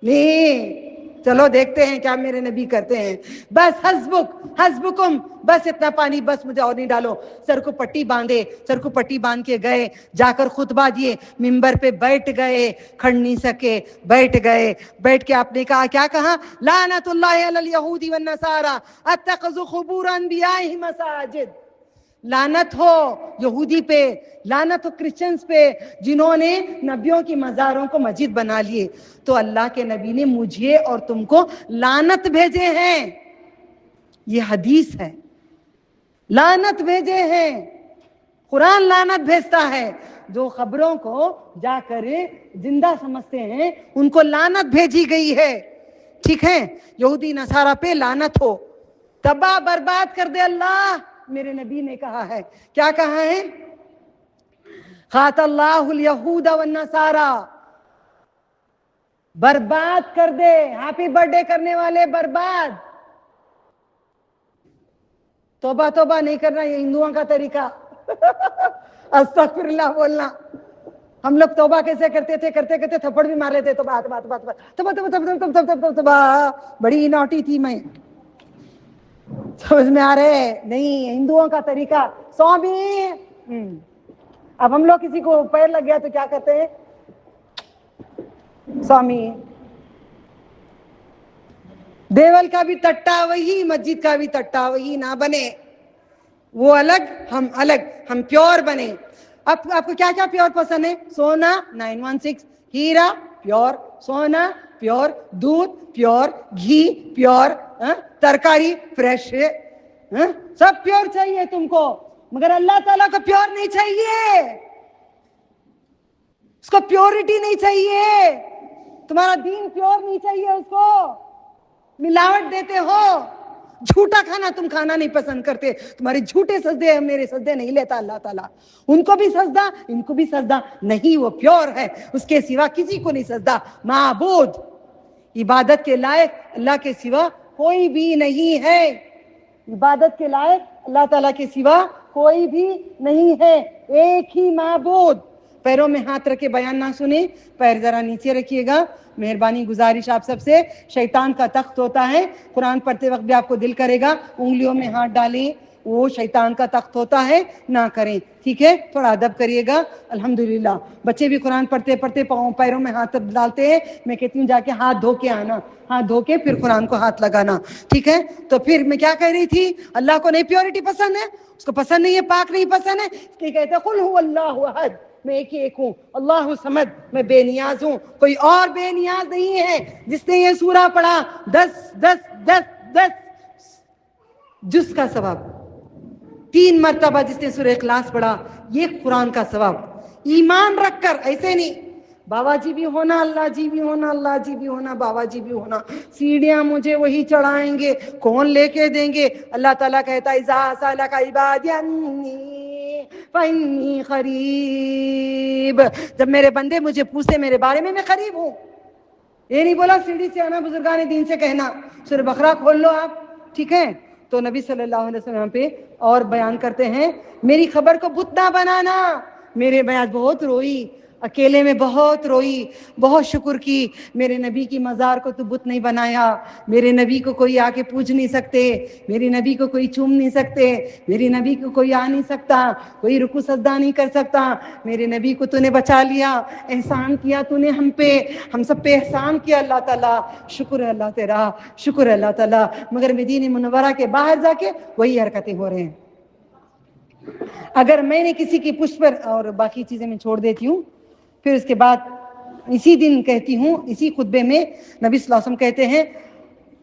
نہیں، چلو دیکھتے ہیں کیا میرے نبی کرتے ہیں۔ بس حسبکم، بس اتنا پانی، بس مجھے اور نہیں ڈالو۔ سر کو پٹی باندھے، سر کو پٹی باندھ کے گئے، جا کر خطبہ دیے، منبر پہ بیٹھ گئے، کھڑ نہیں سکے، بیٹھ گئے۔ بیٹھ کے آپ نے کہا، کیا کہا؟ لعنت اللہ علی الیہود والنصارى اتخذوا قبور انبیائہم مساجد۔ لعنت ہو یہودی پہ، لعنت ہو کرسچنز پہ، جنہوں نے نبیوں کی مزاروں کو مسجد بنا لیے۔ تو اللہ کے نبی نے مجھے اور تم کو لعنت بھیجے ہیں، یہ حدیث ہے، لعنت بھیجے ہیں۔ قرآن لعنت بھیجتا ہے، جو خبروں کو جا کر زندہ سمجھتے ہیں ان کو لعنت بھیجی گئی ہے، ٹھیک ہے؟ یہودی نصارہ پہ لعنت ہو، تباہ برباد کر دے اللہ، میرے نبی نے کہا ہے۔ کیا کہا ہے؟ قات اللہ الیہود والنصارى، برباد کر دے، ہیپی برتھڈے کرنے والے برباد۔ توبہ توبہ نہیں کرنا، یہ ہندوؤں کا طریقہ استغفر اللہ بولنا۔ ہم لوگ توبہ کیسے کرتے تھے؟ کرتے کرتے تھپڑ بھی مار لیتے، توبہ توبہ توبہ توبہ توبہ توبہ توبہ، بڑی نوٹی تھی میں، سمجھ میں آ رہے؟ نہیں، ہندوؤں کا طریقہ سوامی۔ اب ہم لوگ کسی کو پیر لگ گیا تو کیا کہتے ہیں؟ سوامی۔ دیول کا بھی تٹا وہی، مسجد کا بھی تٹا وہی، نہ بنے، وہ الگ ہم الگ، ہم پیور بنے۔ اب آپ کو کیا کیا پیور پسند ہے؟ سونا 916، ہیرا پیور، سونا پیور، دودھ پیور، گھی پیور، ترکاری فریش، سب پیور چاہیے تم کو، مگر اللہ تعالیٰ کو پیور نہیں چاہیے، اس کو پیورٹی نہیں چاہیے، تمہارا دین پیور نہیں چاہیے، اس کو ملاوٹ دیتے ہو۔ جھوٹا کھانا تم کھانا نہیں پسند کرتے, تمہارے جھوٹے سجدے میرے سجدے نہیں لیتا اللہ تعالیٰ. ان کو بھی سجدہ ان کو بھی سجدہ نہیں, وہ پیور ہے, اس کے سوا کسی کو نہیں سجدہ. معبود, عبادت کے لائق اللہ کے سوا کوئی بھی نہیں ہے. عبادت کے لائق اللہ تعالیٰ کے سوا کوئی بھی نہیں ہے, ایک ہی معبود. پیروں میں ہاتھ رکھے بیان نہ سنیں, پیر ذرا نیچے رکھیے گا. مہربانی گزارش آپ سب سے, شیطان کا تخت ہوتا ہے, قرآن پڑھتے وقت بھی آپ کو دل کرے گا انگلیوں میں ہاتھ ڈالیں, وہ شیطان کا تخت ہوتا ہے, نہ کریں. ٹھیک ہے, تھوڑا ادب کریے گا. الحمدللہ بچے بھی قرآن پڑھتے پڑھتے پیروں میں ہاتھ ڈالتے ہیں. میں کہتی ہوں جا کے ہاتھ دھو کے آنا, ہاتھ دھو کے پھر قرآن کو ہاتھ لگانا. ٹھیک ہے, تو پھر میں کیا کہہ رہی تھی, اللہ کو نہیں پیورٹی پسند ہے, اس کو پسند نہیں ہے, پاک نہیں پسند ہے, اس لیے کہتے ہیں قل هو اللہ احد, میں ایک ہی ایک ہوں, اللہ صمد, میں بے نیاز ہوں, کوئی اور بے نیاز نہیں ہے. جس نے یہ سورہ پڑھا 10 جز کا ثواب, 3 مرتبہ جس نے سورہ اخلاص پڑھا, یہ قرآن کا ثواب. ایمان رکھ کر, ایسے نہیں بابا جی بھی ہونا, اللہ جی بھی ہونا, اللہ جی بھی ہونا, بابا جی بھی ہونا, سیڑھیاں مجھے وہی چڑھائیں گے, کون لے کے دیں گے. اللہ تعالیٰ کہتا ہے اذا سألک عبادی انی فانی قریب, جب میرے بندے مجھے پوچھتے میرے بارے میں قریب ہوں. یہ نہیں بولا سیڑھی سے آنا, بزرگان دین سے کہنا. سورہ بقرہ کھول لو آپ. ٹھیک ہے, تو نبی صلی اللہ علیہ وسلم پہ اور بیان کرتے ہیں, میری خبر کو بت نہ بنانا. میرے میں آج بہت روئی, اکیلے میں بہت روئی, بہت شکر کی. میرے نبی کی مزار کو تو بت نہیں بنایا, میرے نبی کو کوئی آ کے پوچھ نہیں سکتے, میرے نبی کو کوئی چوم نہیں سکتے, میرے نبی کو کوئی آ نہیں سکتا, کوئی رکوع سجدہ نہیں کر سکتا. میرے نبی کو تو نے بچا لیا, احسان کیا تو نے ہم پہ, ہم سب پہ احسان کیا اللہ تعالیٰ. شکر ہے اللہ تیرا, شکر ہے اللہ تعالیٰ. مگر مدینہ منورہ کے باہر جا کے وہی حرکتیں ہو رہے ہیں. اگر میں نے کسی کی پشت پر, اور باقی چیزیں میں چھوڑ دیتی ہوں, پھر اس کے بعد اسی دن کہتی ہوں, اسی خطبے میں نبی صلی اللہ علیہ وسلم کہتے ہیں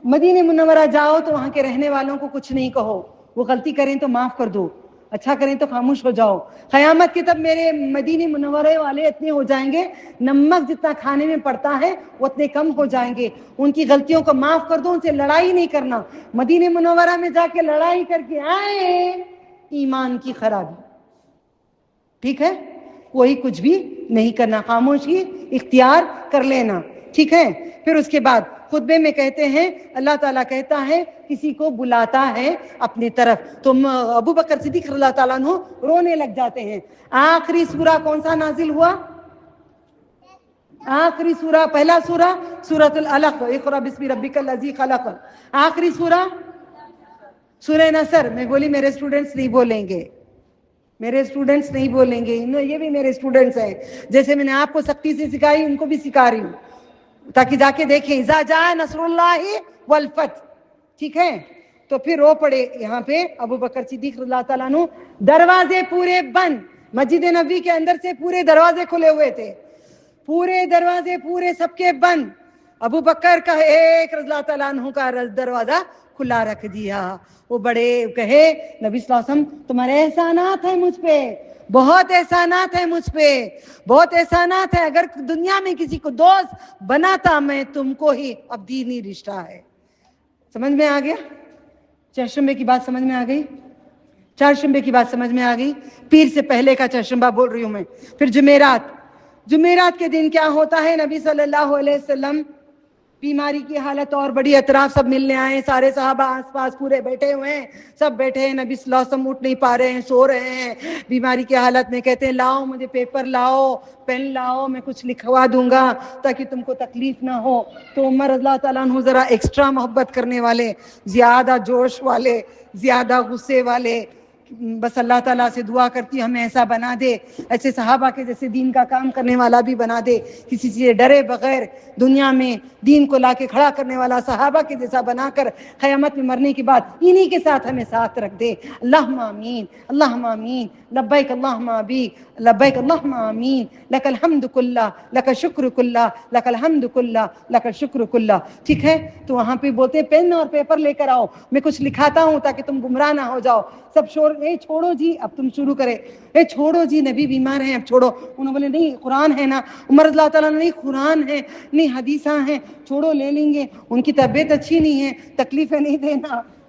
مدینہ منورہ جاؤ تو وہاں کے رہنے والوں کو کچھ نہیں کہو, وہ غلطی کریں تو معاف کر دو, اچھا کریں تو خاموش ہو جاؤ. قیامت کے تب میرے مدینہ منورے والے اتنے ہو جائیں گے, نمک جتنا کھانے میں پڑتا ہے وہ اتنے کم ہو جائیں گے. ان کی غلطیوں کو معاف کر دو, ان سے لڑائی نہیں کرنا. مدینہ منورہ میں جا کے لڑائی کر کے آئے, ایمان کی خرابی. ٹھیک ہے, کوئی کچھ بھی نہیں کرنا, خاموشی اختیار کر لینا. ٹھیک ہے, پھر اس کے بعد خطبے میں کہتے ہیں اللہ تعالیٰ کہتا ہے کسی کو بلاتا ہے اپنی طرف, تو ابو بکر صدیق رضی اللہ تعالیٰ عنہ رونے لگ جاتے ہیں. آخری سورہ کون سا نازل ہوا؟ آخری سورہ, پہلا سورہ سورۃ العلق, اقرأ بسم ربک الذی خلق. آخری سورہ سورہ نصر. میں بولی میرے اسٹوڈنٹس نہیں بولیں گے, میرے اسٹوڈنٹس نہیں بولیں گے, یہ بھی میرے اسٹوڈنٹس ہیں. جیسے میں نے آپ کو سختی سے سکھائی, ان کو بھی سکھا رہی ہوں, تاکہ جا کے دیکھیں اذا جاء نصر اللہ والفتح. ٹھیک ہے, تو پھر رو پڑے یہاں پہ ابو بکر صدیق رضی اللہ تعالیٰ عنہ. دروازے پورے بند, مسجد نبوی کے اندر سے پورے دروازے کھلے ہوئے تھے, پورے دروازے پورے سب کے بند. ابو بکر کا ایک رضی اللہ تعالیٰ عنہ کا دروازہ کھلا رکھ دیا. وہ بڑے کہے نبی صلی اللہ علیہ وسلم تمہارے احسانات ہیں مجھ پہ, بہت احسانات ہیں مجھ پہ, بہت احسانات ہیں. اگر دنیا میں کسی کو دوست بناتا میں تم کو ہی. اب دینی رشتہ ہے. سمجھ میں آ گیا؟ چہارشنبے کی بات سمجھ میں آ گئی؟ چہارشنبے کی بات سمجھ میں آ گئی. پیر سے پہلے کا چہارشنبہ بول رہی ہوں میں. پھر جمعرات, جمعرات کے دن کیا ہوتا ہے, نبی صلی اللہ علیہ وسلم بیماری کی حالت اور بڑی, اطراف سب ملنے آئے, سارے صحابہ آس پاس پورے بیٹھے ہوئے ہیں, سب بیٹھے ہیں. نبی صلی اللہ علیہ وسلم اٹھ نہیں پا رہے ہیں, سو رہے ہیں بیماری کی حالت میں. کہتے ہیں لاؤ مجھے پیپر لاؤ, پین لاؤ, میں کچھ لکھوا دوں گا تاکہ تم کو تکلیف نہ ہو. تو عمر رضی اللہ تعالیٰ عنہ ذرا ایکسٹرا محبت کرنے والے, زیادہ جوش والے, زیادہ غصے والے, بس اللہ تعالیٰ سے دعا کرتی ہمیں ایسا بنا دے, ایسے صحابہ کے جیسے دین کا کام کرنے والا بھی بنا دے, کسی سے ڈرے بغیر دنیا میں دین کو لا کے کھڑا کرنے والا صحابہ کے جیسا بنا کر قیامت میں مرنے کے بعد انہی کے ساتھ ہمیں ساتھ رکھ دے. اللہم آمین, اللہم آمین, لبیک اللہم ابی لبیک اللہم آمین, لک الحمد کلہ لک الشکر کلہ لک الحمد کلہ لک الشکر کلہ. ٹھیک ہے, تو وہاں پہ بولتے ہیں پین اور پیپر لے کر آؤ, میں کچھ لکھاتا ہوں تاکہ تم گمراہ نہ ہو جاؤ. سب شور, اے چھوڑو جی, اب تم شروع کرے, اے چھوڑو جی نبی بیمار ہیں اب چھوڑو. انہوں بولے نہیں قرآن ہے نا. عمر رضی اللہ تعالیٰ نے نہیں قرآن ہے, نہیں حدیثاں ہیں, چھوڑو لے لیں گے, ان کی طبیعت اچھی نہیں ہے, تکلیفیں نہیں دینا.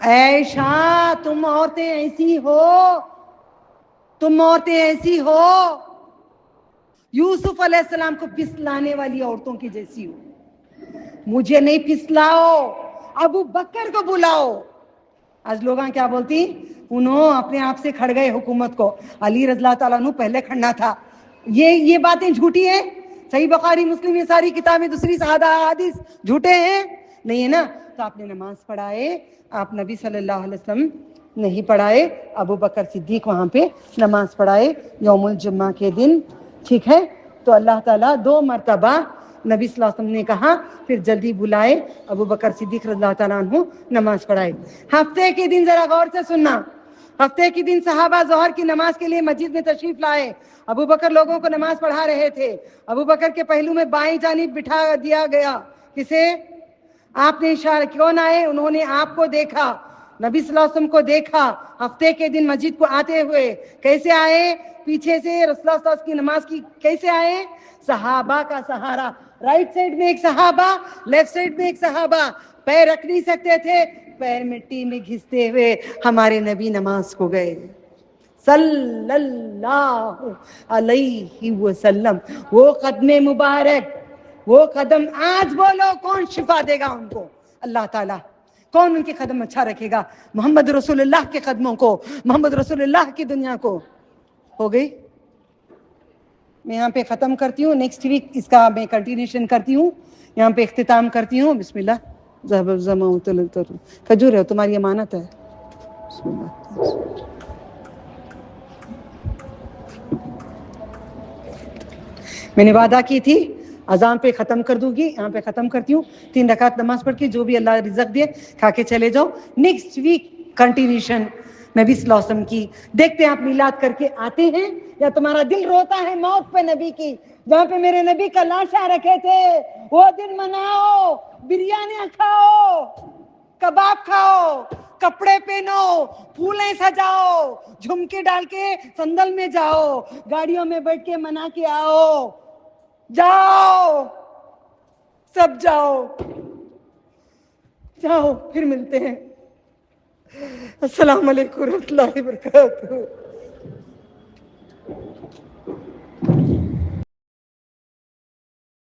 عائشہ تم عورتیں ایسی ہو، تم عورتیں ایسی ہو، یوسف علیہ السلام کو پھسلانے والی عورتوں کی جیسی ہو. مجھے نہیں پھسلاؤ، ابو بکر کو بلاؤ. آج لوگاں کیا بولتی، انہوں اپنے آپ سے کھڑ گئے حکومت کو، علی رضی اللہ تعالیٰ عنہ پہلے کھڑنا تھا. یہ باتیں جھوٹی ہیں. صحیح بخاری مسلم یہ ساری کتابیں دوسری حدیث جھوٹے ہیں نہیں ہے نا. تو آپ نے نماز پڑھائے، آپ نبی صلی اللہ علیہ وسلم نہیں پڑھائے، ابو بکر صدیق وہاں پہ نماز پڑھائے یوم الجمعہ کے دن. ٹھیک ہے، تو اللہ تعالیٰ 2 مرتبہ نبی صلی اللہ علیہ وسلم نے کہا پھر جلدی بلائے ابو بکر صدیق رضی اللہ تعالیٰ عنہ نماز پڑھائے. ہفتے کے دن ذرا غور سے سننا، ہفتے کے دن صحابہ ظہر کی نماز کے لیے مسجد میں تشریف لائے. ابو بکر لوگوں کو نماز پڑھا رہے تھے. ابو بکر کے پہلو میں بائیں جانب بٹھا دیا گیا. کسے؟ آپ نے اشارہ. کون آئے؟ انہوں نے آپ کو دیکھا، نبی صلی اللہ علیہ وسلم کو دیکھا ہفتے کے دن مسجد کو آتے ہوئے. کیسے آئے؟ پیچھے سے رسول اللہ صلی اللہ علیہ وسلم کی نماز کی. کیسے آئے؟ صحابہ کا سہارا. رائٹ سائڈ میں ایک صحابہ، لیفٹ سائڈ میں ایک صحابہ. پیر رکھ نہیں سکتے تھے، پیر مٹی میں گھستے ہوئے ہمارے نبی نماز کو گئے صلی اللہ علیہ وسلم. وہ قدم مبارک، وہ قدم، آج بولو کون شفا دے گا ان کو؟ اللہ تعالیٰ. کون ان کے قدم اچھا رکھے گا؟ محمد رسول اللہ کے قدموں کو، محمد رسول اللہ کی دنیا کو. ہو گئی. میں یہاں پہ ختم کرتی ہوں، نیکسٹ ویک اس کا میں کنٹینیوشن کرتی ہوں، یہاں پہ اختتام کرتی ہوں. بسم اللہ. کھجور ہے تمہاری امانت ہے. بسم اللہ. میں نے وعدہ کی تھی اذان پہ ختم کر دوں گی، یہاں پہ ختم کرتی ہوں. 3 رکعت نماز پڑھ کے جو بھی اللہ رزق دے کھا کے چلے جاؤ. نیکسٹ ویک کنٹینیوشن نبی صلی اللہ علیہ وسلم کی. دیکھتے ہیں آپ میلاد کر کے آتے ہیں یا تمہارا دل روتا ہے موت پہ نبی کی، جہاں پہ میرے نبی کا لاشا رکھے تھے. وہ دن مناؤ، بریانی کھاؤ، کباب کھاؤ، کپڑے پہنو، پھولیں سجاؤ، جھمکے ڈال کے سندل میں جاؤ، گاڑیوں میں بیٹھ کے منا کے آؤ. جاؤ سب جاؤ، جاؤ. پھر ملتے ہیں. السلام علیکم ورحمۃ اللہ وبرکاتہ.